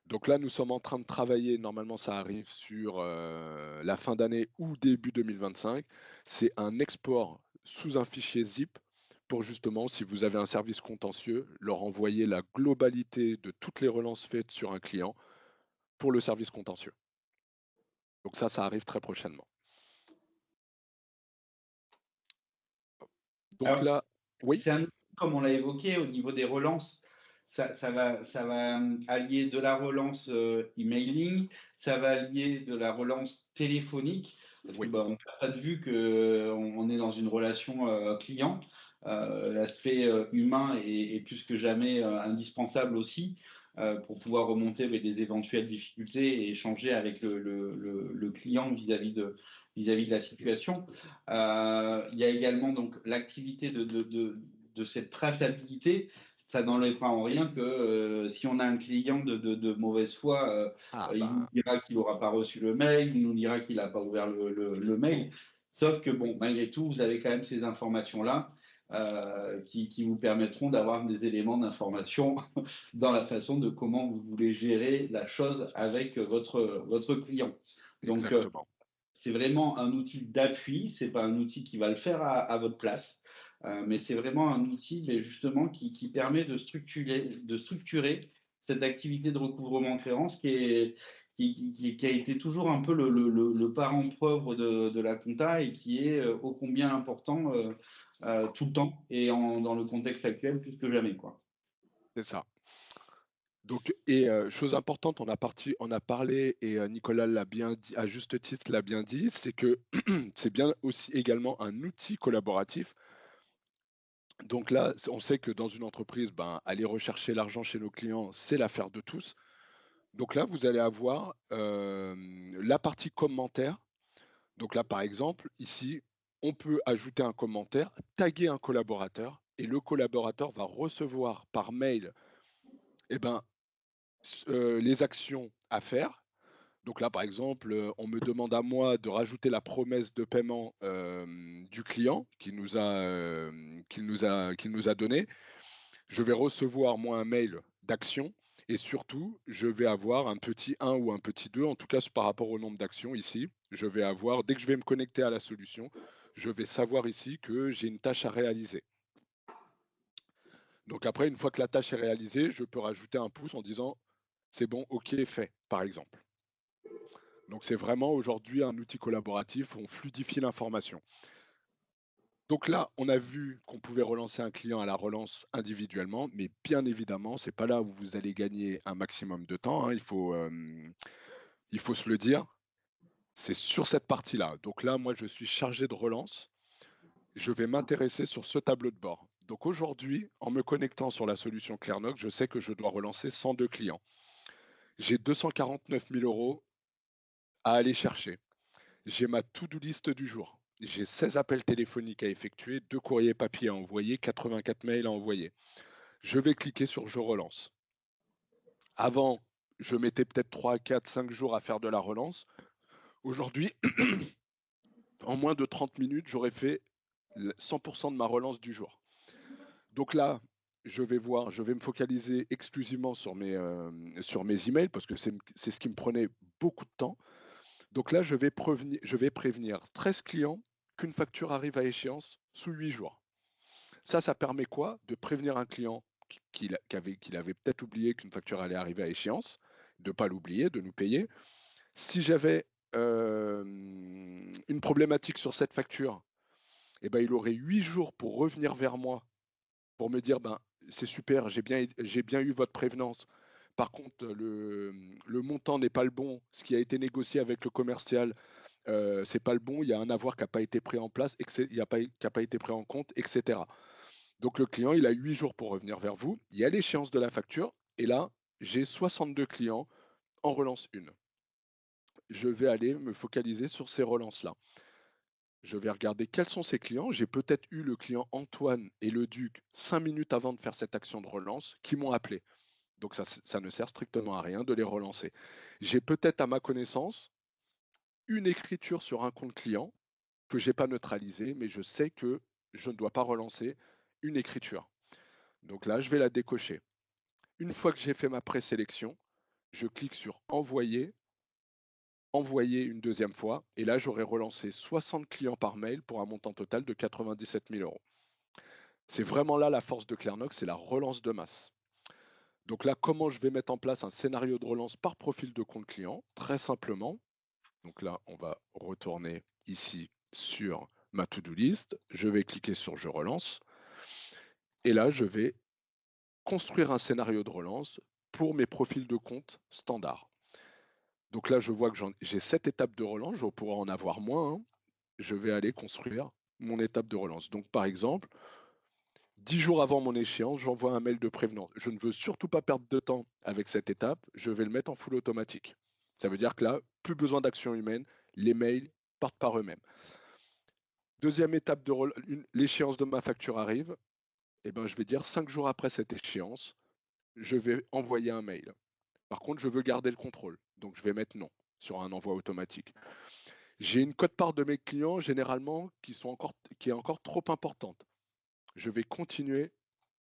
Donc là, nous sommes en train de travailler, normalement ça arrive sur la fin d'année ou début 2025. C'est un export sous un fichier zip pour justement, si vous avez un service contentieux, leur envoyer la globalité de toutes les relances faites sur un client pour le service contentieux. Donc ça arrive très prochainement. Donc Alors, là, oui, c'est un outil, comme on l'a évoqué, au niveau des relances, ça va allier de la relance emailing, ça va allier de la relance téléphonique, parce que oui, on ne perd pas de vue qu'on est dans une relation client. L'aspect humain est plus que jamais indispensable aussi pour pouvoir remonter des éventuelles difficultés et échanger avec le client vis-à-vis de la situation. Il y a également donc l'activité de cette traçabilité. Ça n'enlèvera en rien que si on a un client de mauvaise foi, il nous dira qu'il n'aura pas reçu le mail, il nous dira qu'il n'a pas ouvert le mail. Sauf que, bon, malgré tout, vous avez quand même ces informations-là qui vous permettront d'avoir des éléments d'information dans la façon de comment vous voulez gérer la chose avec votre client. Donc, exactement. c'est vraiment un outil d'appui, c'est pas un outil qui va le faire à votre place, mais c'est vraiment un outil justement qui permet de structurer cette activité de recouvrement de créances qui a été toujours un peu le parent pauvre de la compta et qui est ô combien important tout le temps et dans le contexte actuel plus que jamais, quoi. C'est ça. Donc, chose importante, on a parlé et Nicolas l'a bien dit, à juste titre l'a bien dit, c'est que c'est bien aussi également un outil collaboratif. Donc là, on sait que dans une entreprise, aller rechercher l'argent chez nos clients, c'est l'affaire de tous. Donc là, vous allez avoir la partie commentaire. Donc là, par exemple, ici, on peut ajouter un commentaire, taguer un collaborateur, et le collaborateur va recevoir par mail, eh ben, les actions à faire. Donc là, par exemple, on me demande à moi de rajouter la promesse de paiement du client qu'il nous a donné. Je vais recevoir, moi, un mail d'action et surtout, je vais avoir un petit 1 ou un petit 2, en tout cas par rapport au nombre d'actions ici. Je vais avoir, dès que je vais me connecter à la solution, je vais savoir ici que j'ai une tâche à réaliser. Donc après, une fois que la tâche est réalisée, je peux rajouter un pouce en disant c'est bon, ok, fait, par exemple. Donc c'est vraiment aujourd'hui un outil collaboratif où on fluidifie l'information. Donc là, on a vu qu'on pouvait relancer un client à la relance individuellement, mais bien évidemment, ce n'est pas là où vous allez gagner un maximum de temps, hein, il faut se le dire, c'est sur cette partie-là. Donc là, moi, je suis chargé de relance, je vais m'intéresser sur ce tableau de bord. Donc aujourd'hui, en me connectant sur la solution Clairnox, je sais que je dois relancer 102 clients. J'ai 249 000 euros à aller chercher. J'ai ma to-do list du jour. J'ai 16 appels téléphoniques à effectuer, 2 courriers papier à envoyer, 84 mails à envoyer. Je vais cliquer sur Je relance. Avant, je mettais peut-être 3, 4, 5 jours à faire de la relance. Aujourd'hui, en moins de 30 minutes, j'aurais fait 100% de ma relance du jour. Donc là, je vais me focaliser exclusivement sur mes emails parce que c'est ce qui me prenait beaucoup de temps. Donc là, je vais prévenir 13 clients qu'une facture arrive à échéance sous 8 jours. Ça permet quoi? De prévenir un client qu'il avait peut-être oublié qu'une facture allait arriver à échéance, de ne pas l'oublier, de nous payer. Si j'avais une problématique sur cette facture, eh ben, il aurait 8 jours pour revenir vers moi pour me dire ben, c'est super, j'ai bien eu votre prévenance. Par contre, le montant n'est pas le bon. Ce qui a été négocié avec le commercial, c'est pas le bon. Il y a un avoir qui n'a pas été pris en place, qui n'a pas été pris en compte, etc. Donc le client, il a 8 jours pour revenir vers vous. Il y a l'échéance de la facture. Et là, j'ai 62 clients en relance 1. Je vais aller me focaliser sur ces relances-là. Je vais regarder quels sont ces clients. J'ai peut-être eu le client Antoine et le Duc 5 minutes avant de faire cette action de relance qui m'ont appelé. Donc ça ne sert strictement à rien de les relancer. J'ai peut-être à ma connaissance une écriture sur un compte client que je n'ai pas neutralisé, mais je sais que je ne dois pas relancer une écriture. Donc là, je vais la décocher. Une fois que j'ai fait ma présélection, je clique sur envoyer une deuxième fois, et là, j'aurai relancé 60 clients par mail pour un montant total de 97 000 euros. C'est vraiment là la force de Clearnox, c'est la relance de masse. Donc là, comment je vais mettre en place un scénario de relance par profil de compte client? Très simplement. Donc là, on va retourner ici sur ma to-do list. Je vais cliquer sur je relance. Et là, je vais construire un scénario de relance pour mes profils de compte standard. Donc là, je vois que j'ai 7 étapes de relance. Je pourrais en avoir moins. Hein. Je vais aller construire mon étape de relance. Donc par exemple, 10 jours avant mon échéance, j'envoie un mail de prévenance. Je ne veux surtout pas perdre de temps avec cette étape. Je vais le mettre en full automatique. Ça veut dire que là, plus besoin d'action humaine. Les mails partent par eux-mêmes. Deuxième étape de l'échéance de ma facture arrive. Et ben, je vais dire 5 jours après cette échéance, je vais envoyer un mail. Par contre, je veux garder le contrôle. Donc, je vais mettre non sur un envoi automatique. J'ai une quote-part de mes clients, généralement, qui est encore trop importante. Je vais continuer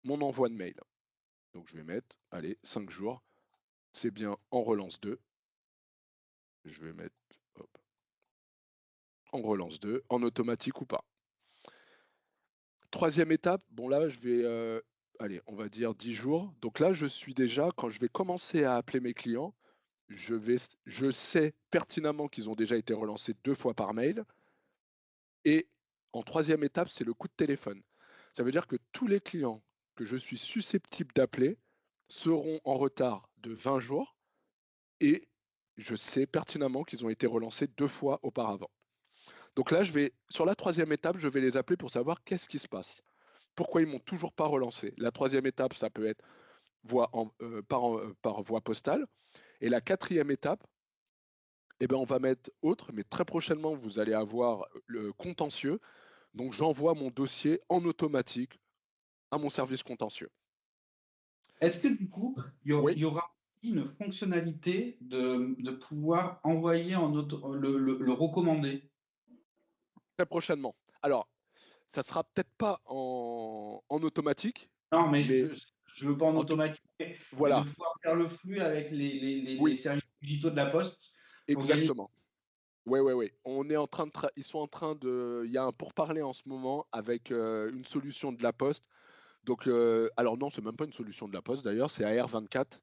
mon envoi de mail. Donc, je vais mettre, allez, 5 jours. C'est bien en relance 2. Je vais mettre hop, en relance 2, en automatique ou pas. Troisième étape, bon là, je vais, allez, on va dire 10 jours. Donc là, je suis déjà, quand je vais commencer à appeler mes clients, je sais pertinemment qu'ils ont déjà été relancés 2 fois par mail. Et en troisième étape, c'est le coup de téléphone. Ça veut dire que tous les clients que je suis susceptible d'appeler seront en retard de 20 jours et je sais pertinemment qu'ils ont été relancés 2 fois auparavant. Donc là, sur la troisième étape, je vais les appeler pour savoir qu'est-ce qui se passe. Pourquoi ils ne m'ont toujours pas relancé? La troisième étape, ça peut être par voie postale. Et la quatrième étape, eh ben, on va mettre autre, mais très prochainement, vous allez avoir le contentieux. Donc, j'envoie mon dossier en automatique à mon service contentieux. Est-ce que du coup, il Oui, y aura une fonctionnalité de pouvoir envoyer le recommander? très prochainement. Alors, ça sera peut-être pas en automatique, Non, mais mais je veux pas en en tout, automatique, mais de voilà, pouvoir faire le flux avec les oui, services digitaux de la Poste pour gagner. exactement. Oui, oui, oui. On est en train de ils sont en train de. Il y a un pourparler en ce moment avec une solution de la Poste. Donc, alors non, c'est même pas une solution de la Poste d'ailleurs, c'est AR24.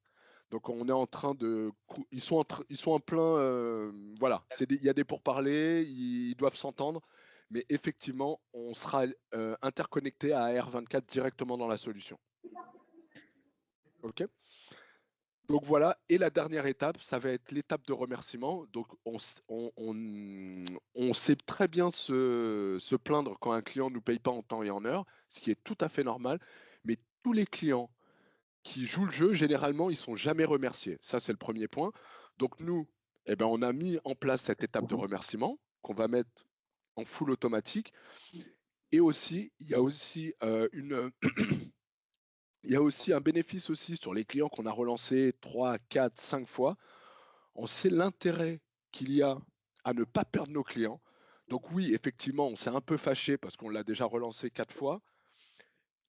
Donc, on est en train de. Ils sont en plein. Voilà, il y a des pourparlers, ils doivent s'entendre. Mais effectivement, on sera interconnecté à AR24 directement dans la solution. OK? Donc voilà, et la dernière étape, ça va être l'étape de remerciement. Donc on sait très bien se plaindre quand un client ne nous paye pas en temps et en heure, ce qui est tout à fait normal. Mais tous les clients qui jouent le jeu, généralement, ils sont jamais remerciés. Ça, c'est le premier point. Donc nous, eh ben, on a mis en place cette étape de remerciement qu'on va mettre en full automatique. Et aussi, il y a aussi Il y a aussi un bénéfice aussi sur les clients qu'on a relancés 3, 4, 5 fois. On sait l'intérêt qu'il y a à ne pas perdre nos clients. Donc oui, effectivement, on s'est un peu fâché parce qu'on l'a déjà relancé 4 fois.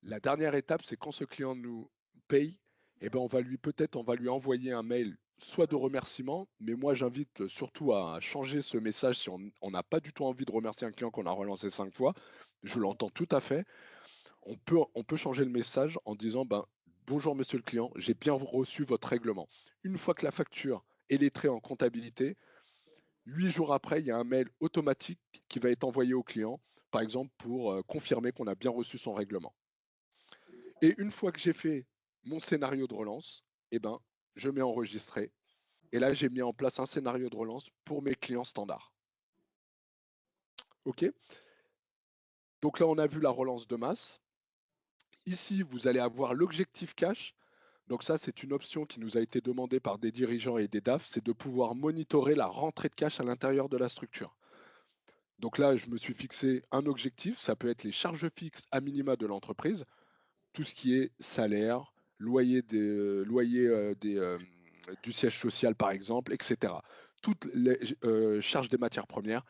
La dernière étape, c'est quand ce client nous paye, eh ben on va lui envoyer un mail, soit de remerciement, mais moi j'invite surtout à changer ce message si on n'a pas du tout envie de remercier un client qu'on a relancé 5 fois. Je l'entends tout à fait. On peut changer le message en disant ben, bonjour monsieur le client, j'ai bien reçu votre règlement. Une fois que la facture est lettrée en comptabilité, 8 jours après, il y a un mail automatique qui va être envoyé au client, par exemple pour confirmer qu'on a bien reçu son règlement. Et une fois que j'ai fait mon scénario de relance, eh ben, je mets enregistrer. Et là, j'ai mis en place un scénario de relance pour mes clients standards. OK? Donc là, on a vu la relance de masse. Ici, vous allez avoir l'objectif cash. Donc ça, c'est une option qui nous a été demandée par des dirigeants et des DAF, c'est de pouvoir monitorer la rentrée de cash à l'intérieur de la structure. Donc là, je me suis fixé un objectif, ça peut être les charges fixes à minima de l'entreprise, tout ce qui est salaire, du siège social par exemple, etc. Toutes les charges des matières premières.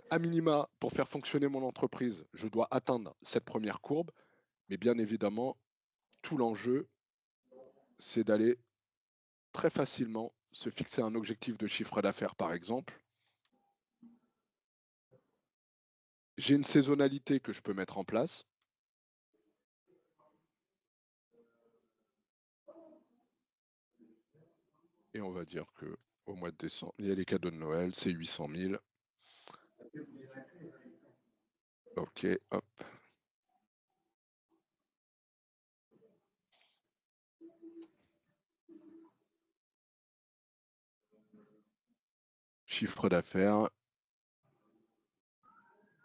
À minima, pour faire fonctionner mon entreprise, je dois atteindre cette première courbe, mais bien évidemment, tout l'enjeu, c'est d'aller très facilement se fixer un objectif de chiffre d'affaires, par exemple. J'ai une saisonnalité que je peux mettre en place. Et on va dire que au mois de décembre, il y a les cadeaux de Noël, c'est 800 000. Ok, hop. Chiffre d'affaires.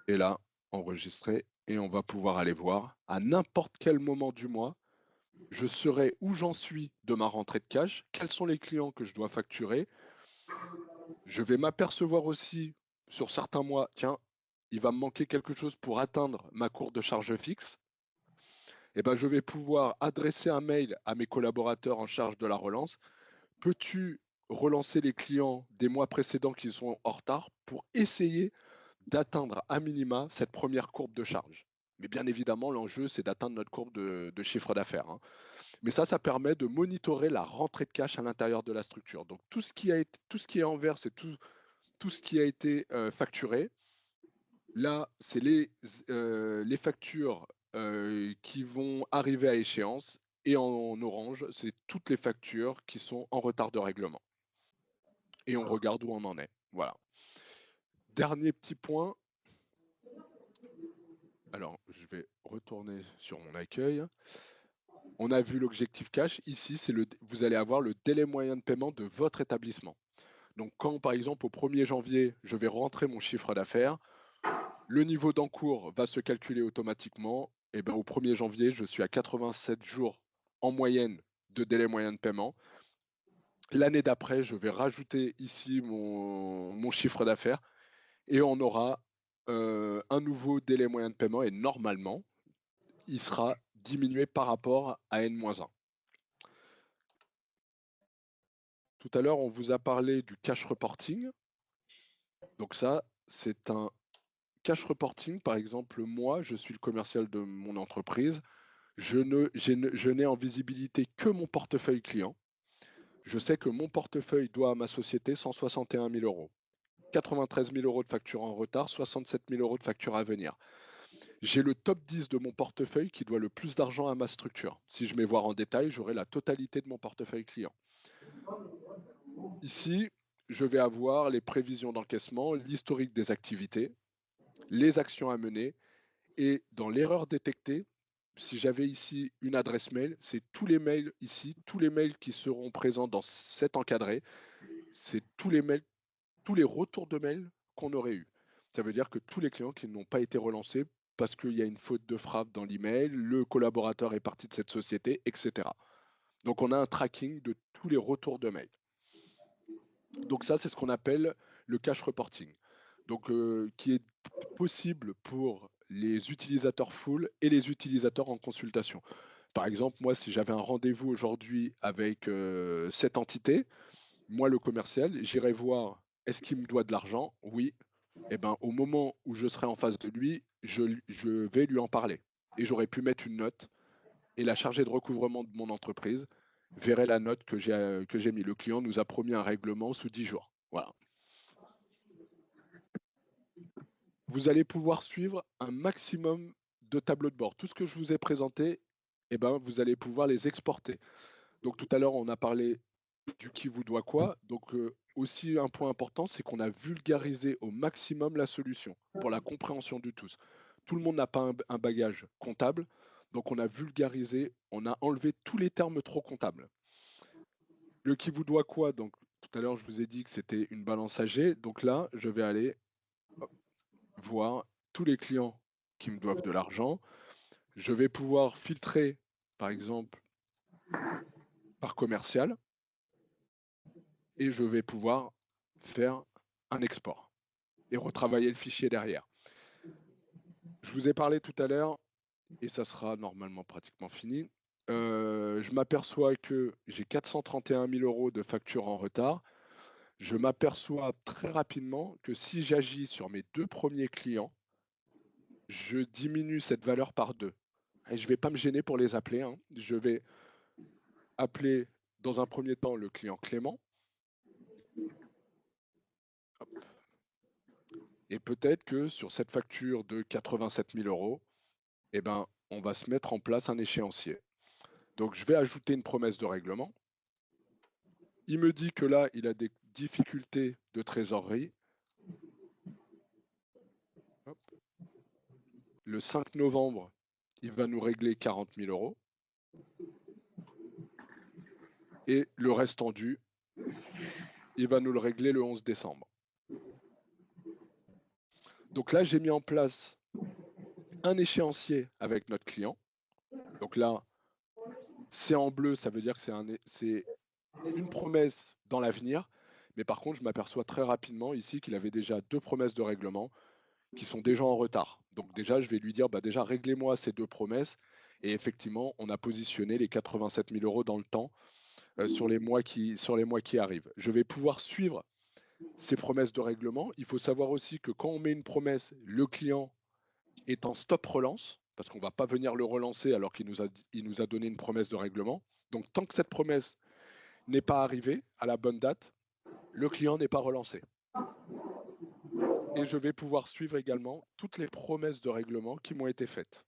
Et là, enregistrer. Et on va pouvoir aller voir à n'importe quel moment du mois, je saurai où j'en suis de ma rentrée de cash, quels sont les clients que je dois facturer. Je vais m'apercevoir aussi sur certains mois, tiens, il va me manquer quelque chose pour atteindre ma courbe de charge fixe. Et ben, je vais pouvoir adresser un mail à mes collaborateurs en charge de la relance. Peux-tu relancer les clients des mois précédents qui sont en retard pour essayer d'atteindre à minima cette première courbe de charge? Mais bien évidemment, l'enjeu, c'est d'atteindre notre courbe de chiffre d'affaires, hein. Mais ça permet de monitorer la rentrée de cash à l'intérieur de la structure. Donc tout ce qui est en vert, c'est tout ce qui a été facturé. Là, c'est les factures qui vont arriver à échéance. Et en orange, c'est toutes les factures qui sont en retard de règlement. Et on regarde où on en est. Voilà. Dernier petit point. Alors, je vais retourner sur mon accueil. On a vu l'objectif cash. Ici, vous allez avoir le délai moyen de paiement de votre établissement. Donc, quand, par exemple, au 1er janvier, je vais rentrer mon chiffre d'affaires, le niveau d'encours va se calculer automatiquement. Et bien, au 1er janvier, je suis à 87 jours en moyenne de délai moyen de paiement. L'année d'après, je vais rajouter ici mon chiffre d'affaires et on aura un nouveau délai moyen de paiement et normalement, il sera diminué par rapport à N-1. Tout à l'heure, on vous a parlé du cash reporting. Donc ça, c'est un cash reporting. Par exemple, moi, je suis le commercial de mon entreprise. Je n'ai en visibilité que mon portefeuille client. Je sais que mon portefeuille doit à ma société 161 000 euros. 93 000 euros de factures en retard, 67 000 euros de factures à venir. J'ai le top 10 de mon portefeuille qui doit le plus d'argent à ma structure. Si je mets voir en détail, j'aurai la totalité de mon portefeuille client. Ici, je vais avoir les prévisions d'encaissement, l'historique des activités, les actions à mener et dans l'erreur détectée, si j'avais ici une adresse mail, c'est tous les mails ici, tous les mails qui seront présents dans cet encadré, c'est tous les mails, tous les retours de mails qu'on aurait eu. Ça veut dire que tous les clients qui n'ont pas été relancés parce qu'il y a une faute de frappe dans l'email, le collaborateur est parti de cette société, etc. Donc on a un tracking de tous les retours de mails. Donc ça, c'est ce qu'on appelle le cash reporting. Donc qui est possible pour les utilisateurs full et les utilisateurs en consultation. Par exemple, moi, si j'avais un rendez-vous aujourd'hui avec cette entité, moi, le commercial, j'irai voir, est-ce qu'il me doit de l'argent? Oui. Eh ben, au moment où je serai en face de lui, je vais lui en parler. Et j'aurais pu mettre une note, et la chargée de recouvrement de mon entreprise verrait la note que j'ai mis. Le client nous a promis un règlement sous 10 jours. Voilà. Vous allez pouvoir suivre un maximum de tableaux de bord. Tout ce que je vous ai présenté, eh ben, vous allez pouvoir les exporter. Donc tout à l'heure, on a parlé du qui vous doit quoi. Donc aussi un point important, c'est qu'on a vulgarisé au maximum la solution pour la compréhension de tous. Tout le monde n'a pas un bagage comptable, donc on a vulgarisé, on a enlevé tous les termes trop comptables. Le qui vous doit quoi, donc tout à l'heure je vous ai dit que c'était une balance AG, donc là je vais aller voir tous les clients qui me doivent de l'argent. Je vais pouvoir filtrer par exemple par commercial et je vais pouvoir faire un export et retravailler le fichier derrière. Je vous ai parlé tout à l'heure, et ça sera normalement pratiquement fini. Je m'aperçois que j'ai 431 000 euros de factures en retard. Je m'aperçois très rapidement que si j'agis sur mes 2 premiers clients, je diminue cette valeur par 2. Et je ne vais pas me gêner pour les appeler, hein. Je vais appeler dans un premier temps le client Clément. Hop. Et peut-être que sur cette facture de 87 000 euros, eh ben, on va se mettre en place un échéancier. Donc je vais ajouter une promesse de règlement. Il me dit que là, il a des difficultés de trésorerie. Hop. Le 5 novembre, il va nous régler 40 000 euros. Et le restant dû, il va nous le régler le 11 décembre. Donc là, j'ai mis en place un échéancier avec notre client. Donc là, c'est en bleu, ça veut dire que c'est une promesse dans l'avenir. Mais par contre, je m'aperçois très rapidement ici qu'il avait déjà 2 promesses de règlement qui sont déjà en retard. Donc déjà, je vais lui dire, déjà, réglez-moi ces 2 promesses. Et effectivement, on a positionné les 87 000 euros dans le temps sur les mois qui arrivent. Je vais pouvoir suivre ces promesses de règlement. Il faut savoir aussi que quand on met une promesse, le client est en stop relance, parce qu'on ne va pas venir le relancer alors qu'il nous a donné une promesse de règlement. Donc tant que cette promesse n'est pas arrivée à la bonne date, le client n'est pas relancé. Et je vais pouvoir suivre également toutes les promesses de règlement qui m'ont été faites.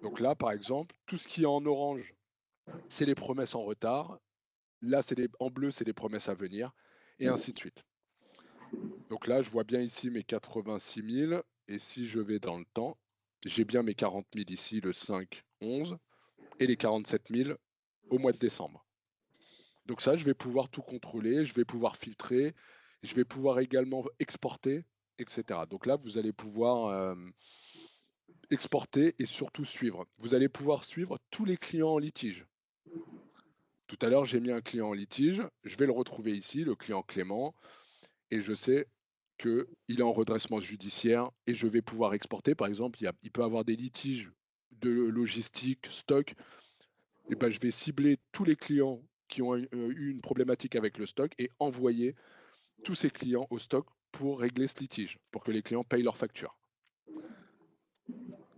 Donc là, par exemple, tout ce qui est en orange, c'est les promesses en retard. Là, en bleu, c'est les promesses à venir, et ainsi de suite. Donc là, je vois bien ici mes 86 000, et si je vais dans le temps, j'ai bien mes 40 000 ici, le 5-11, et les 47 000 au mois de décembre. Donc ça, je vais pouvoir tout contrôler, je vais pouvoir filtrer, je vais pouvoir également exporter, etc. Donc là, vous allez pouvoir exporter et surtout suivre. Vous allez pouvoir suivre tous les clients en litige. Tout à l'heure, j'ai mis un client en litige, je vais le retrouver ici, le client Clément, et je sais qu'il est en redressement judiciaire et je vais pouvoir exporter. Par exemple, il peut avoir des litiges de logistique, stock. Et ben, je vais cibler tous les clients qui ont eu une problématique avec le stock et envoyer tous ces clients au stock pour régler ce litige, pour que les clients payent leurs factures.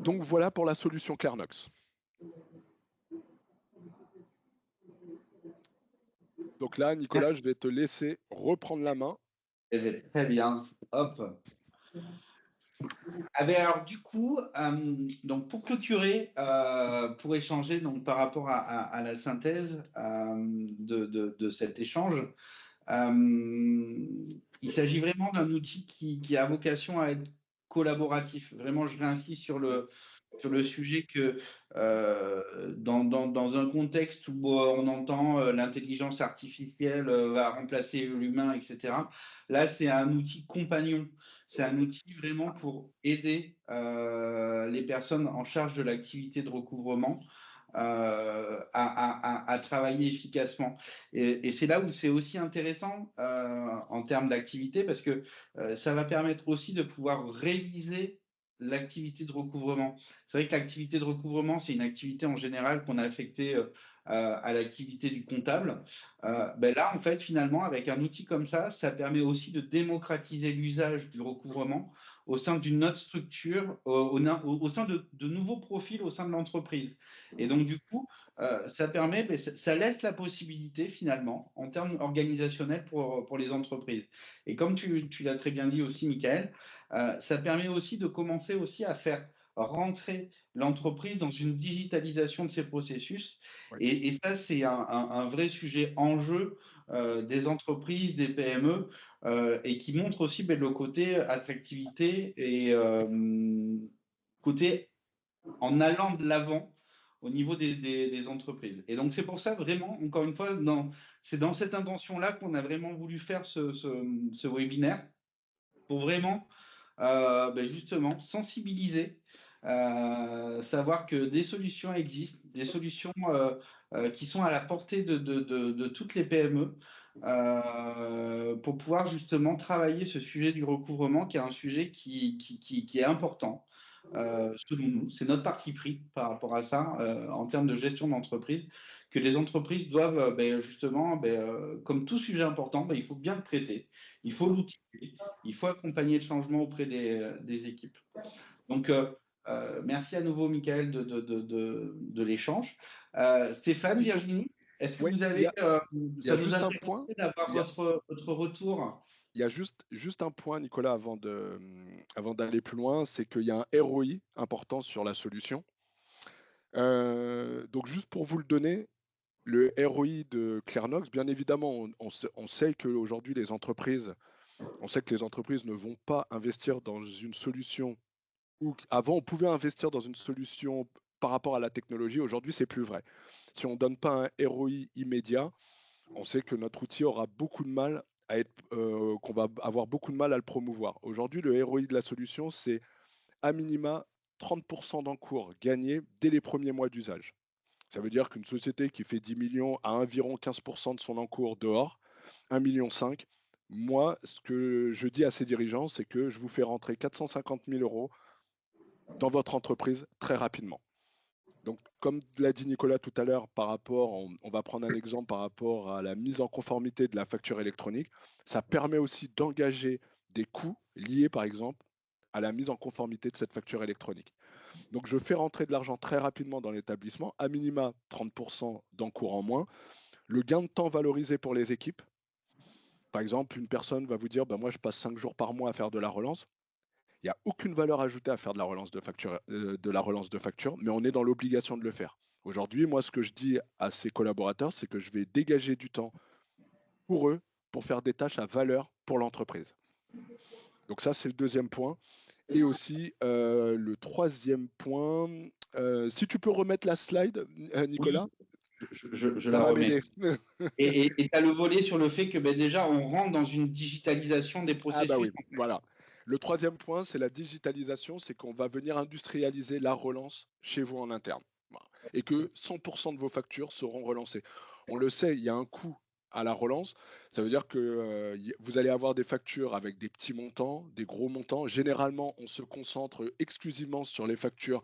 Donc voilà pour la solution Clarnox. Donc là, Nicolas, je vais te laisser reprendre la main. Très bien. Hop. Ah ben alors du coup, donc pour clôturer, pour échanger donc par rapport à la synthèse de cet échange, il s'agit vraiment d'un outil qui a vocation à être collaboratif. Vraiment, je réinsiste sur le sujet que dans un contexte où on entend l'intelligence artificielle va remplacer l'humain, etc., là, c'est un outil compagnon. C'est un outil vraiment pour aider les personnes en charge de l'activité de recouvrement à travailler efficacement. Et c'est là où c'est aussi intéressant en termes d'activité parce que ça va permettre aussi de pouvoir réviser l'activité de recouvrement. C'est vrai que l'activité de recouvrement, c'est une activité en général qu'on a affectée à l'activité du comptable. Ben là, en fait, finalement, avec un outil comme ça permet aussi de démocratiser l'usage du recouvrement au sein d'une autre structure, au sein de nouveaux profils au sein de l'entreprise. Et donc, du coup, ça permet, ça laisse la possibilité, finalement, en termes organisationnels pour les entreprises. Et comme tu l'as très bien dit aussi, Michael, ça permet aussi de commencer aussi à faire rentrer l'entreprise dans une digitalisation de ses processus. Ouais. Et ça, c'est un vrai sujet enjeu des entreprises, des PME, et qui montre aussi le côté attractivité et côté en allant de l'avant au niveau des entreprises. Et donc, c'est pour ça, vraiment, encore une fois, c'est dans cette intention-là qu'on a vraiment voulu faire ce webinaire pour vraiment justement sensibiliser, savoir que des solutions existent, des solutions qui sont à la portée de toutes les PME pour pouvoir justement travailler ce sujet du recouvrement qui est un sujet qui est important. Selon nous, c'est notre parti pris par rapport à ça en termes de gestion d'entreprise, que les entreprises doivent justement, comme tout sujet important, il faut bien le traiter, il faut l'outiller, il faut accompagner le changement auprès des équipes. Donc, merci à nouveau, Michael, de l'échange. Stéphane, Virginie, est-ce que Ouais, vous il y avez, a, il y a ça nous juste un point. intéresserait d'avoir Il y a, votre retour? il y a juste un point, Nicolas, avant d'aller plus loin, c'est qu'il y a un ROI important sur la solution. Donc, juste pour vous le donner, le ROI de Clearnox, bien évidemment, on sait qu'aujourd'hui, on sait que les entreprises ne vont pas investir dans une solution où avant, on pouvait investir dans une solution par rapport à la technologie. Aujourd'hui, c'est plus vrai. Si on ne donne pas un ROI immédiat, on sait que notre outil aura beaucoup de mal à être, qu'on va avoir beaucoup de mal à le promouvoir. Aujourd'hui, le ROI de la solution, c'est à minima 30% d'encours gagnés dès les premiers mois d'usage. Ça veut dire qu'une société qui fait 10 millions a environ 15% de son encours dehors, 1,5 million. Moi, ce que je dis à ces dirigeants, c'est que je vous fais rentrer 450 000 euros dans votre entreprise très rapidement. Donc, comme l'a dit Nicolas tout à l'heure, on va prendre un exemple par rapport à la mise en conformité de la facture électronique. Ça permet aussi d'engager des coûts liés, par exemple, à la mise en conformité de cette facture électronique. Donc, je fais rentrer de l'argent très rapidement dans l'établissement, à minima 30% d'encours en moins. Le gain de temps valorisé pour les équipes. Par exemple, une personne va vous dire, moi, je passe 5 jours par mois à faire de la relance. Il n'y a aucune valeur ajoutée à faire de la relance de facture, mais on est dans l'obligation de le faire. Aujourd'hui, moi, ce que je dis à ces collaborateurs, c'est que je vais dégager du temps pour eux pour faire des tâches à valeur pour l'entreprise. Donc ça, c'est le deuxième point. Et aussi, le troisième point, si tu peux remettre la slide, Nicolas, Oui, je ça la va remets. m'aider. Et tu as le volet sur le fait que déjà, on rentre dans une digitalisation des Ah bah processus. oui, voilà. Le troisième point, c'est la digitalisation, c'est qu'on va venir industrialiser la relance chez vous en interne. Voilà. Et que 100% de vos factures seront relancées. On le sait, il y a un coût à la relance. Ça veut dire que vous allez avoir des factures avec des petits montants, des gros montants. Généralement, on se concentre exclusivement sur les factures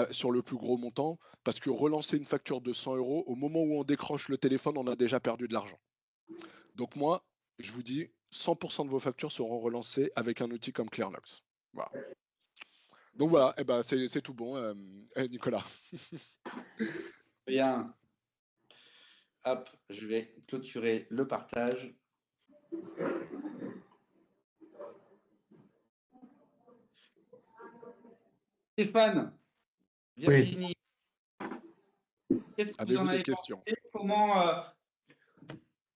sur le plus gros montant, parce que relancer une facture de 100 euros, au moment où on décroche le téléphone, on a déjà perdu de l'argent. Donc moi, je vous dis, 100% de vos factures seront relancées avec un outil comme Clearnox. Voilà. Donc voilà, c'est tout bon, Nicolas. Bien. Hop, je vais clôturer le partage. Stéphane, Oui. Virginie, qu'est-ce que vous en Avez-vous des avez questions? pensé?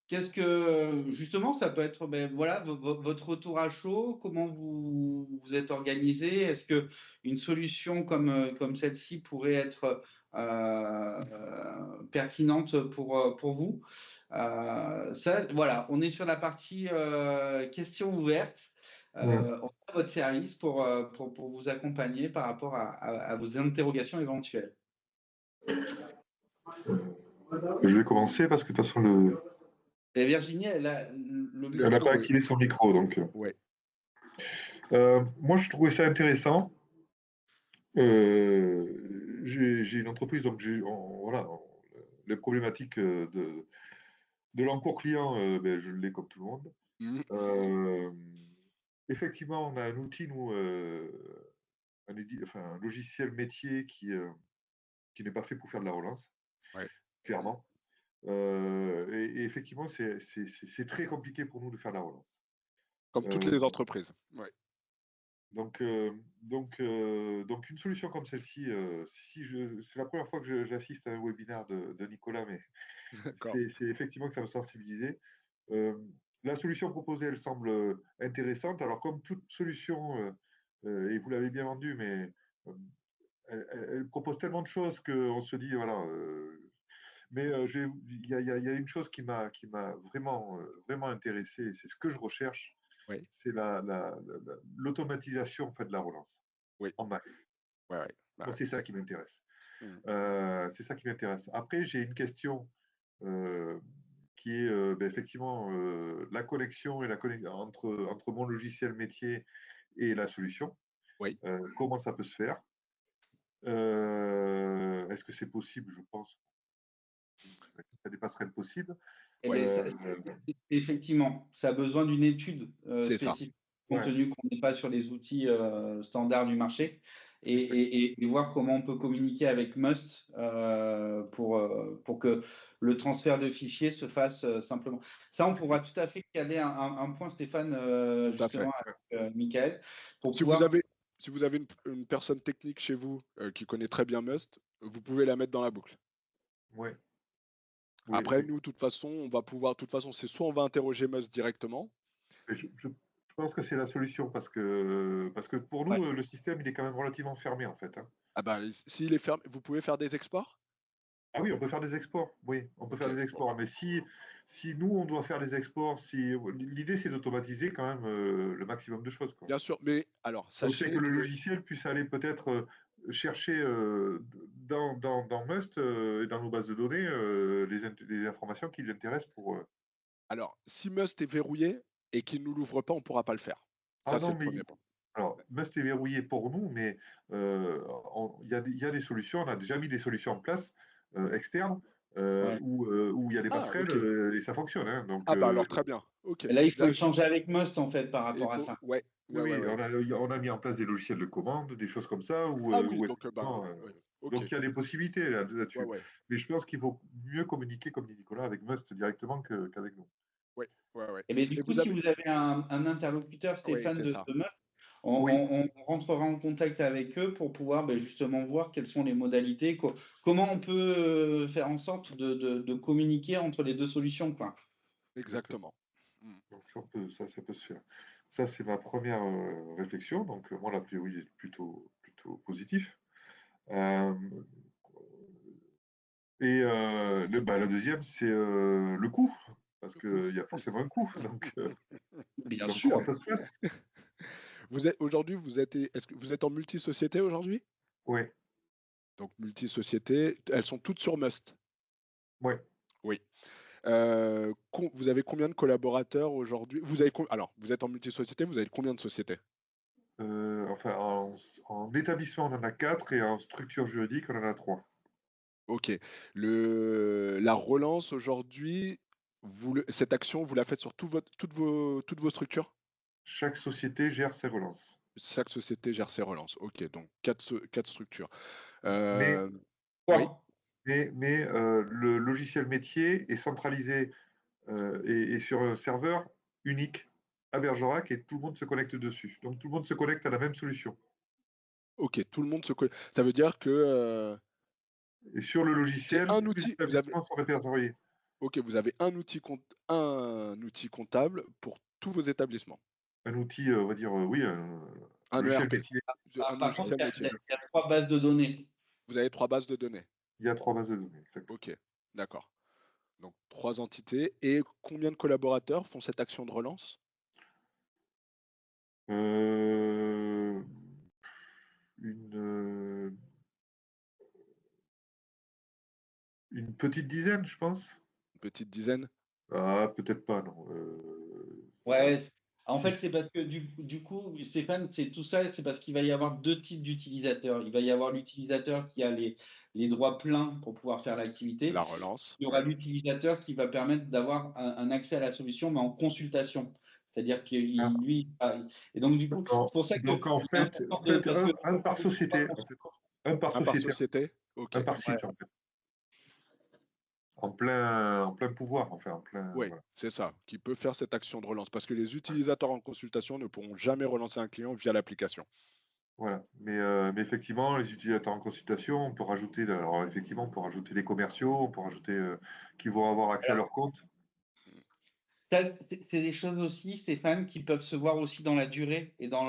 Qu'est-ce que justement ça peut être voilà votre retour à chaud, comment vous êtes organisé? Est-ce que une solution comme celle-ci pourrait être pertinente pour vous? Ça, voilà, on est sur la partie questions ouvertes. On est à votre service pour vous accompagner par rapport à vos interrogations éventuelles. Je vais commencer parce que de toute façon, Et Virginie, elle a elle micro. n'a pas activé son micro. Donc, Ouais. moi, je trouvais ça intéressant. J'ai une entreprise, donc voilà, les problématiques de l'encours client, ben, je l'ai comme tout le monde. Mhm. Effectivement, on a un outil, nous, enfin, un logiciel métier qui n'est pas fait pour faire de la relance, Ouais. clairement. Et effectivement, c'est très compliqué pour nous de faire de la relance. Comme toutes les entreprises. Ouais. Donc, une solution comme celle-ci, c'est la première fois que j'assiste à un webinaire de Nicolas, mais D'accord. c'est effectivement que ça me sensibilisait. La solution proposée, elle semble intéressante. Alors, comme toute solution, et vous l'avez bien vendue, mais euh, elle propose tellement de choses qu'on se dit, voilà. Mais il y a une chose qui m'a vraiment intéressé, et c'est ce que je recherche, Oui. c'est l'automatisation en fait, de la relance Oui. en masse. Ouais, ouais. Bah, Moi, ouais. c'est ça qui m'intéresse. Mhm. C'est ça qui m'intéresse. Après, j'ai une question qui est ben, effectivement la connexion entre mon logiciel métier et la solution. Oui. Comment ça peut se faire? Est-ce que c'est possible? Je pense que ça dépasserait le possible. Eh Ouais. ben, effectivement, ça a besoin d'une étude C'est ça. spécifique, compte Ouais. tenu qu'on n'est pas sur les outils standards du marché, et voir comment on peut communiquer avec Must pour que le transfert de fichiers se fasse simplement. Ça, on pourra tout à fait caler un point, Stéphane, Tout à fait. justement, avec Michael, pour Si vous pouvoir. avez, si vous avez une personne technique chez vous qui connaît très bien Must, vous pouvez la mettre dans la boucle. Ouais. Oui, Après, nous, de toute façon, on va pouvoir. De toute façon, c'est soit on va interroger Must directement. je pense que c'est la solution parce que pour Ouais. nous, le système, il est quand même relativement fermé en fait. Hein. Ah bah, s'il est fermé, vous pouvez faire des exports? Ah oui, on peut faire des exports. Oui, on peut Ok, faire des bon. exports. Mais si nous, on doit faire des exports, l'idée, c'est d'automatiser quand même le maximum de choses. Quoi. Bien sûr, mais alors, Donc, c'est que sachez le que. logiciel puisse aller peut-être chercher dans Must et dans nos bases de données les informations qui l'intéressent pour. Alors, si Must est verrouillé et qu'il ne nous l'ouvre pas, on ne pourra pas le faire. Ah Ça, c'est non, le mais premier point. alors, Must est verrouillé pour nous, mais il y a des solutions, on a déjà mis des solutions en place externes Ouais. où il y a des Ah, passerelles ok. et ça fonctionne. Hein. Donc, Ah bah alors très bien. Ok. Et là, il faut Là, échanger avec Must, en fait, par et il rapport à faut. ça. Ouais, oui, ouais, ouais, oui, ouais. on a mis en place des logiciels de commande, des choses comme ça, Ah oui, où donc bah, effectivement, ouais, ok. donc il y a des possibilités Ouais, là-dessus. ouais, Mais je pense qu'il faut mieux communiquer, comme dit Nicolas, avec Must directement qu'avec nous. ouais, ouais, ouais. Et bien, du Et coup, vous si avez. vous avez un interlocuteur, Oui, Stéphane, c'est ça. de Must, Oui, on rentrera en contact avec eux pour pouvoir justement voir quelles sont les modalités, comment on peut faire en sorte de communiquer entre les deux solutions, quoi. exactement. Exactement. Hmm. Donc ça peut se faire. Ça, c'est ma première réflexion. Donc, moi, l'a priori est plutôt positif. Euh, et la deuxième, c'est le coût, parce Du coup. qu'il y a forcément un coût. Donc, Bien comment sûr. ça se passe? Vous êtes aujourd'hui, est-ce que vous êtes en multi-société aujourd'hui? Oui, Donc multi-société, elles sont toutes sur Must. oui. Oui. Vous avez combien de collaborateurs aujourd'hui? Alors, vous êtes en multi-société, vous avez combien de sociétés? Enfin, en établissement, on en a 4 et en structure juridique, on en a 3. Ok. La relance aujourd'hui, cette action, vous la faites sur toutes vos structures? Chaque société gère ses relances. Chaque société gère ses relances. Ok, donc quatre structures. Mais, Oui, Quoi? le logiciel métier est centralisé et sur un serveur unique à Bergerac et tout le monde se connecte dessus. Donc tout le monde se connecte à la même solution. ok, tout le monde se connaît. Ça veut dire que Et sur le c'est logiciel, un tous les outil. établissements sont répertoriés. Ok, vous avez un outil comptable pour tous vos établissements. Un outil, on va dire, oui, un Un logiciel ERP, métier. un Par contre, logiciel il y métier. a 3 bases de données. Vous avez 3 bases de données. Il y a 3 bases de données, exactement. Ok, d'accord. Donc 3 entités. Et combien de collaborateurs font cette action de relance? Euh, une, une petite dizaine, je pense. Une petite dizaine? Ah, peut-être pas, non. Ouais. Ouais, En fait, c'est parce que du coup, Stéphane, c'est tout ça, c'est parce qu'il va y avoir deux types d'utilisateurs. Il va y avoir l'utilisateur qui a les droits pleins pour pouvoir faire l'activité. La relance, Il y aura ouais. l'utilisateur qui va permettre d'avoir un accès à la solution, mais en consultation. C'est-à-dire que Ah, lui, et donc du coup, c'est pour ça que donc en c'est fait, important de, parce que un par société. En fait. Un par Un par société. société? Ok. Un par ouais, site, en fait. En plein pouvoir, enfin, en plein. Oui, Voilà. c'est ça, qui peut faire cette action de relance. Parce que les utilisateurs en consultation ne pourront jamais relancer un client via l'application. Voilà. Mais effectivement, les utilisateurs en consultation, on peut rajouter, alors effectivement, on peut rajouter les commerciaux, on peut rajouter qui vont avoir accès à voilà. leur compte. C'est des choses aussi, Stéphane, qui peuvent se voir aussi dans la durée et dans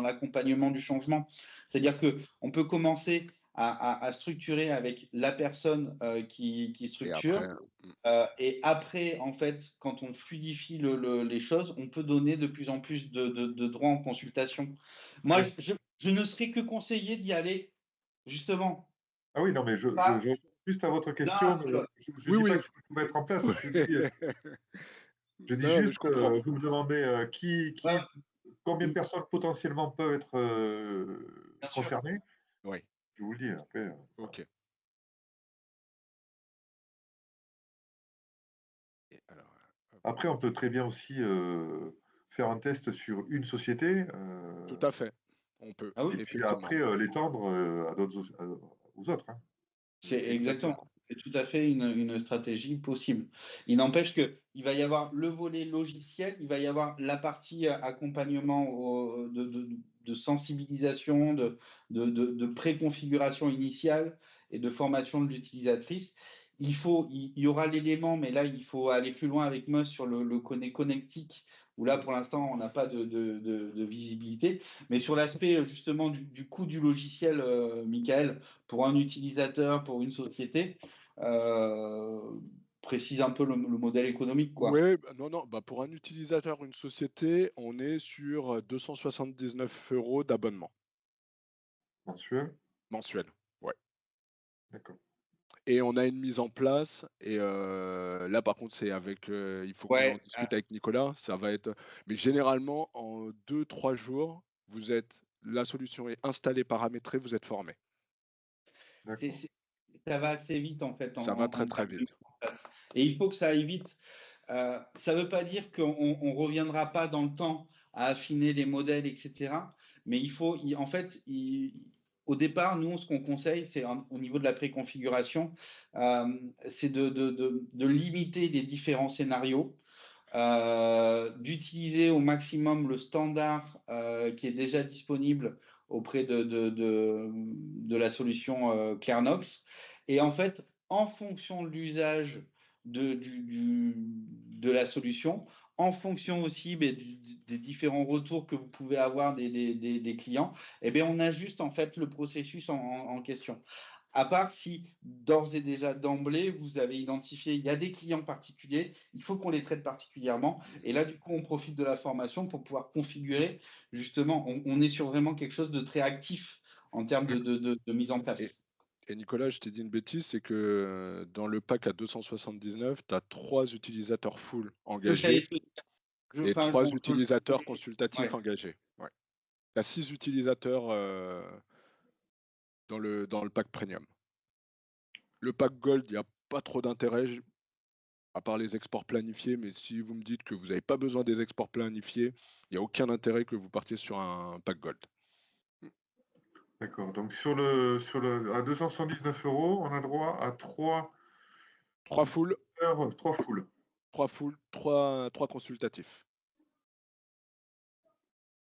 l'accompagnement du changement. C'est-à-dire qu'on peut commencer à structurer avec la personne qui Et structure. après, Et après, en fait, quand on fluidifie les choses, on peut donner de plus en plus de droits en consultation. Moi, Oui. je ne serais que conseillé d'y aller, justement. Ah oui, non, mais Pas, juste à votre non, question, je oui, dis pas oui. qu'il faut tout mettre en place. Je dis Non, mais juste, je comprends. vous me demandez ouais, combien de personnes potentiellement peuvent être bien sûr. concernées. Oui, Je vous le dis. Après, voilà. ok. Et alors, hop, Après, on peut très bien aussi faire un test sur une société tout à fait, on peut, Ah oui, et puis effectivement. après l'étendre aux autres. Hein. c'est exactement. Exactement. C'est tout à fait une stratégie possible. Il n'empêche qu'il va y avoir le volet logiciel, il va y avoir la partie accompagnement de sensibilisation, de préconfiguration initiale et de formation de l'utilisatrice. Il y aura l'élément, mais là, il faut aller plus loin avec Moss sur le connectique, où là, pour l'instant, on n'a pas de visibilité. Mais sur l'aspect justement du coût du logiciel, Michael, pour un utilisateur, pour une société, euh, précise un peu le modèle économique, quoi. Oui, non, non, bah pour un utilisateur, une société, on est sur 279 € d'abonnement Mensuel. mensuel. Ouais. D'accord. Et on a une mise en place, et là par contre c'est avec, il faut qu'on en Ouais, discute avec Nicolas, ça va être, mais généralement en 2-3 jours, la solution est installée, paramétrée, vous êtes formé. c'est- D'accord. c'est- ça va assez vite en fait Ça va très en très termes de vite. et il faut que ça aille vite. Ça ne veut pas dire qu'on ne reviendra pas dans le temps à affiner les modèles, etc. Mais en fait, au départ, nous, ce qu'on conseille, c'est au niveau de la préconfiguration, c'est de limiter les différents scénarios, d'utiliser au maximum le standard qui est déjà disponible auprès de la solution Clarnox. Et en fait, en fonction de l'usage de la solution, en fonction aussi des différents retours que vous pouvez avoir des clients, eh bien, on ajuste en fait le processus en question. À part si d'ores et déjà d'emblée, vous avez identifié, il y a des clients particuliers, il faut qu'on les traite particulièrement. Et là, du coup, on profite de la formation pour pouvoir configurer. Justement, on est sur vraiment quelque chose de très actif en termes de mise en Et, place. et Nicolas, je t'ai dit une bêtise, c'est que dans le pack à 279, tu as 3 utilisateurs full Que engagés j'allais te dire. et Enfin, 3 utilisateurs consultatifs ouais. engagés. Ouais. Tu as 6 utilisateurs dans le pack premium. Le pack Gold, il n'y a pas trop d'intérêt, à part les exports planifiés, mais si vous me dites que vous n'avez pas besoin des exports planifiés, il n'y a aucun intérêt que vous partiez sur un pack Gold. D'accord. Donc à 279 euros, on a droit à 3 full, heures, 3 foules. 3 full, 3 consultatifs.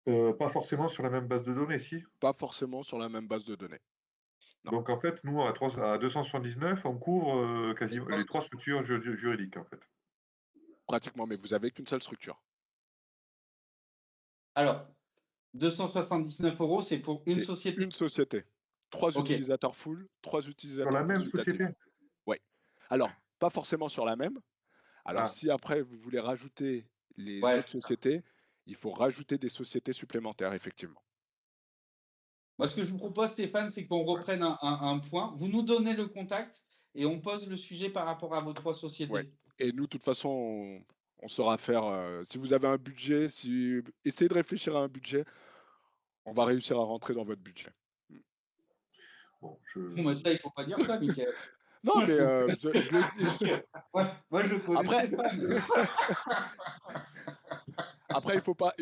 Pas forcément sur la même base de données, si. Pas forcément sur la même base de données. Non. Donc en fait, nous, à 279, on couvre quasiment les 3 structures juridiques, en fait. Pratiquement, mais vous n'avez qu'une seule structure. Alors, 279 euros, c'est pour une C'est société. une société. 3 OK. utilisateurs full, 3 Sur la utilisateurs même consultatifs. société. Oui. Alors, pas forcément sur la même. Alors, Ah, si après vous voulez rajouter les Ouais. autres sociétés, il faut rajouter des sociétés supplémentaires, effectivement. Moi, ce que je vous propose, Stéphane, c'est qu'on reprenne un point. Vous nous donnez le contact et on pose le sujet par rapport à vos 3 Ouais. sociétés. Et nous, de toute façon, on saura faire. Si vous avez un budget, essayez de réfléchir à un budget, on va réussir à rentrer dans votre budget. Bon, Moi, ça, il faut pas dire ça, Michael. Non, mais je le dis. Ouais, moi, je connais Après, pas. après, il faut pas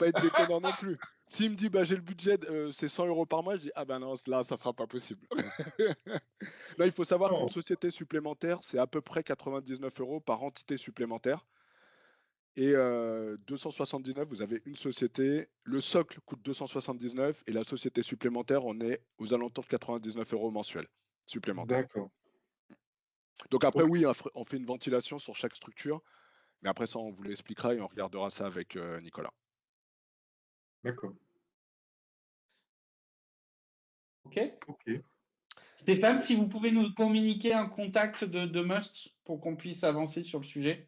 être déconnant non plus. S'il me dit j'ai le budget, c'est 100 € par mois, je dis ah ben non, là ça sera pas possible. Là, il faut savoir Non. qu'une société supplémentaire, c'est à peu près 99 € par entité supplémentaire. Et 279, vous avez une société. Le socle coûte 279 et la société supplémentaire, on est aux alentours de 99 € mensuels supplémentaires. D'accord. Donc après, Ok. oui, on fait une ventilation sur chaque structure. Mais après ça, on vous l'expliquera et on regardera ça avec Nicolas. D'accord. Ok. Ok. Stéphane, si vous pouvez nous communiquer un contact de Must pour qu'on puisse avancer sur le sujet.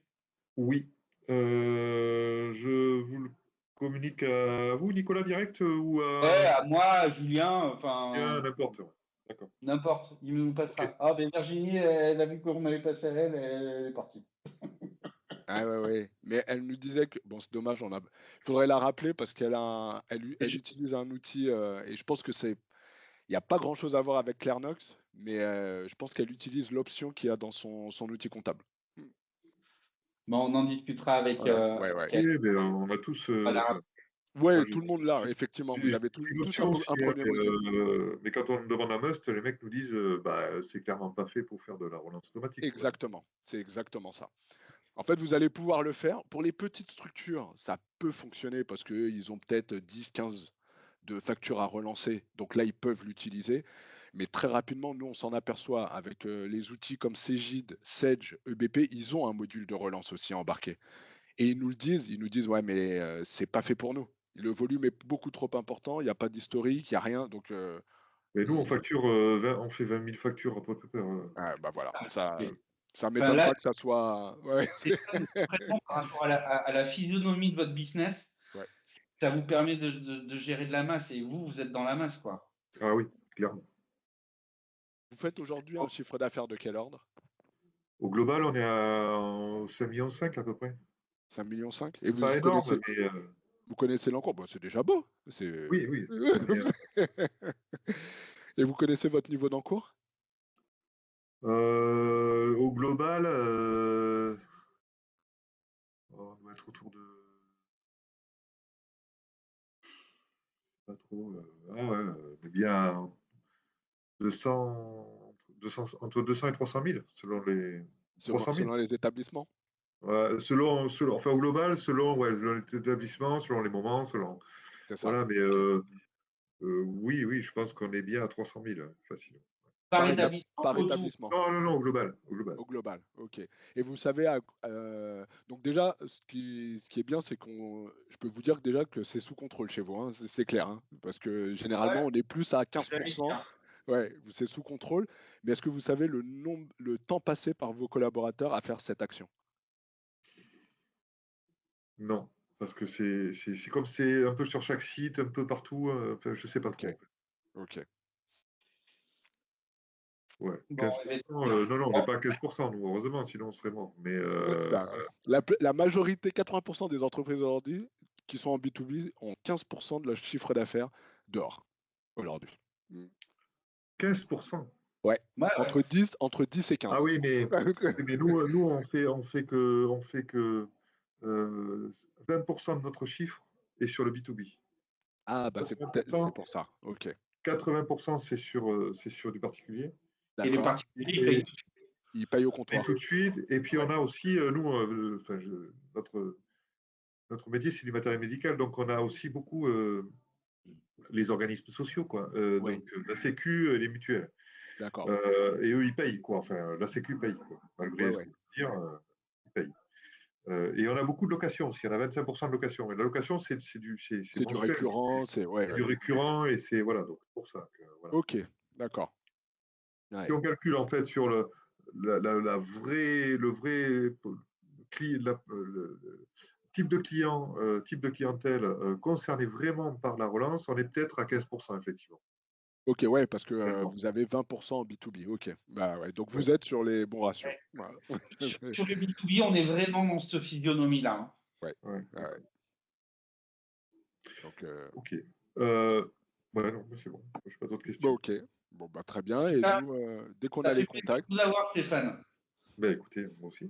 Oui. Je vous le communique à vous, Nicolas, direct ou Ouais, à moi, à Julien, enfin, n'importe. D'accord. n'importe, il nous passera. Ok. Ah, ben Virginie, elle a vu qu'on allait passer à elle, elle est partie. Ah ouais, ouais. Mais elle nous disait que, bon, c'est dommage, il faudrait la rappeler parce elle utilise un outil et je pense que il n'y a pas grand-chose à voir avec Clairnox, mais je pense qu'elle utilise l'option qu'il y a dans son outil comptable. Bon, on en discutera avec, Voilà. Ouais. avec Oui, elle. mais on a tous. Voilà. Ouais, moi, tout le monde là, effectivement. Vous avez c'est une tous option aussi, un premier module. mais quand on demande un must, les mecs nous disent c'est clairement pas fait pour faire de la relance automatique. Exactement. C'est exactement ça. En fait, vous allez pouvoir le faire. Pour les petites structures, ça peut fonctionner parce qu'ils ont peut-être 10, 15 de factures à relancer. Donc là, ils peuvent l'utiliser. Mais très rapidement, nous, on s'en aperçoit avec les outils comme Cegid, Sedge, EBP, ils ont un module de relance aussi embarqué. Et ils nous disent, ouais, mais c'est pas fait pour nous. Le volume est beaucoup trop important, il n'y a pas d'historique, il n'y a rien. Donc, Mais nous, on facture, on fait 20 000 factures à peu près. bah voilà, Ah, ça Enfin, m'étonne là, pas que ça soit. Ouais. c'est vraiment par rapport à la physionomie de votre business, Ouais. ça vous permet de gérer de la masse et vous êtes dans la masse, quoi. Ah oui, clairement. Vous faites aujourd'hui un chiffre d'affaires de quel ordre? Au global, on est à 5,5 millions à peu près. 5,5 millions? Et Pas énorme, mais vous connaissez l'encours? Bon, c'est déjà beau. oui, oui. Mais, Et vous connaissez votre niveau d'encours? au global, on doit être autour de. Pas trop. Ah ouais, mais bien entre 200 et 300 000, selon les. 300 000. Selon les établissements? Enfin, au global, selon les établissements, selon les moments, selon. C'est ça. Voilà, mais Ok. oui, je pense qu'on est bien à 300 000, facilement. Par établissement Par ou tout? établissement. Non, au global. Au global. Au global, ok. Et vous savez, donc déjà, ce qui est bien, c'est je peux vous dire que déjà que c'est sous contrôle chez vous, hein, c'est clair, hein, parce que généralement, on est plus à 15%. Ouais, c'est sous contrôle. Mais est-ce que vous savez le temps passé par vos collaborateurs à faire cette action? Non, parce que c'est comme c'est un peu sur chaque site, un peu partout. Enfin, je sais pas Ok, trop. En fait. ok. Ouais, Bon, 15%. Non, on n'est pas à 15%, nous, heureusement, sinon on serait mort. Mais Bah, la majorité, 80% des entreprises aujourd'hui qui sont en B2B ont 15% de leur chiffre d'affaires dehors aujourd'hui. 15%. Ouais, ouais. entre 10 et 15. Ah oui, mais nous on fait que 20% de notre chiffre est sur le B2B. Ah, bah c'est 80%, pour ça. Ok. 80% c'est sur du particulier. Et les D'accord. particuliers Et, payent. Ils payent au et comptoir. tout de suite. Et puis on a aussi, nous, notre métier, c'est du matériel médical. Donc on a aussi beaucoup les organismes sociaux, quoi. Oui, Donc la Sécu, les mutuelles. d'accord. Et eux, ils payent, quoi. Enfin, la Sécu paye, quoi. Malgré Ouais, ce ouais. qu'on peut dire, ils payent. Et on a beaucoup de locations aussi. On a 25% de location. Mais la location, c'est C'est du mensuel. récurrent, C'est ouais, du ouais. récurrent et c'est voilà. Donc c'est pour ça que voilà. Ok, d'accord. Si Ouais. on calcule en fait sur le vrai type de client, type de clientèle concerné vraiment par la relance, on est peut-être à 15% effectivement. Ok, ouais, parce que D'accord. vous avez 20% en B2B. Ok, bah ouais, donc vous Ouais. êtes sur les bons ratios. Voilà. Sur le B2B, on est vraiment dans cette physionomie-là. Hein. Ouais, Ouais, ouais. d'accord. Donc, Ok. Ouais, non, mais c'est bon. Je n'ai pas d'autres bah, questions. ok, bon, bah, très bien. Et Ah, nous, dès qu'on Ça a les fait plaisir de contacts, vous avoir, Stéphane. Ben, écoutez, moi aussi.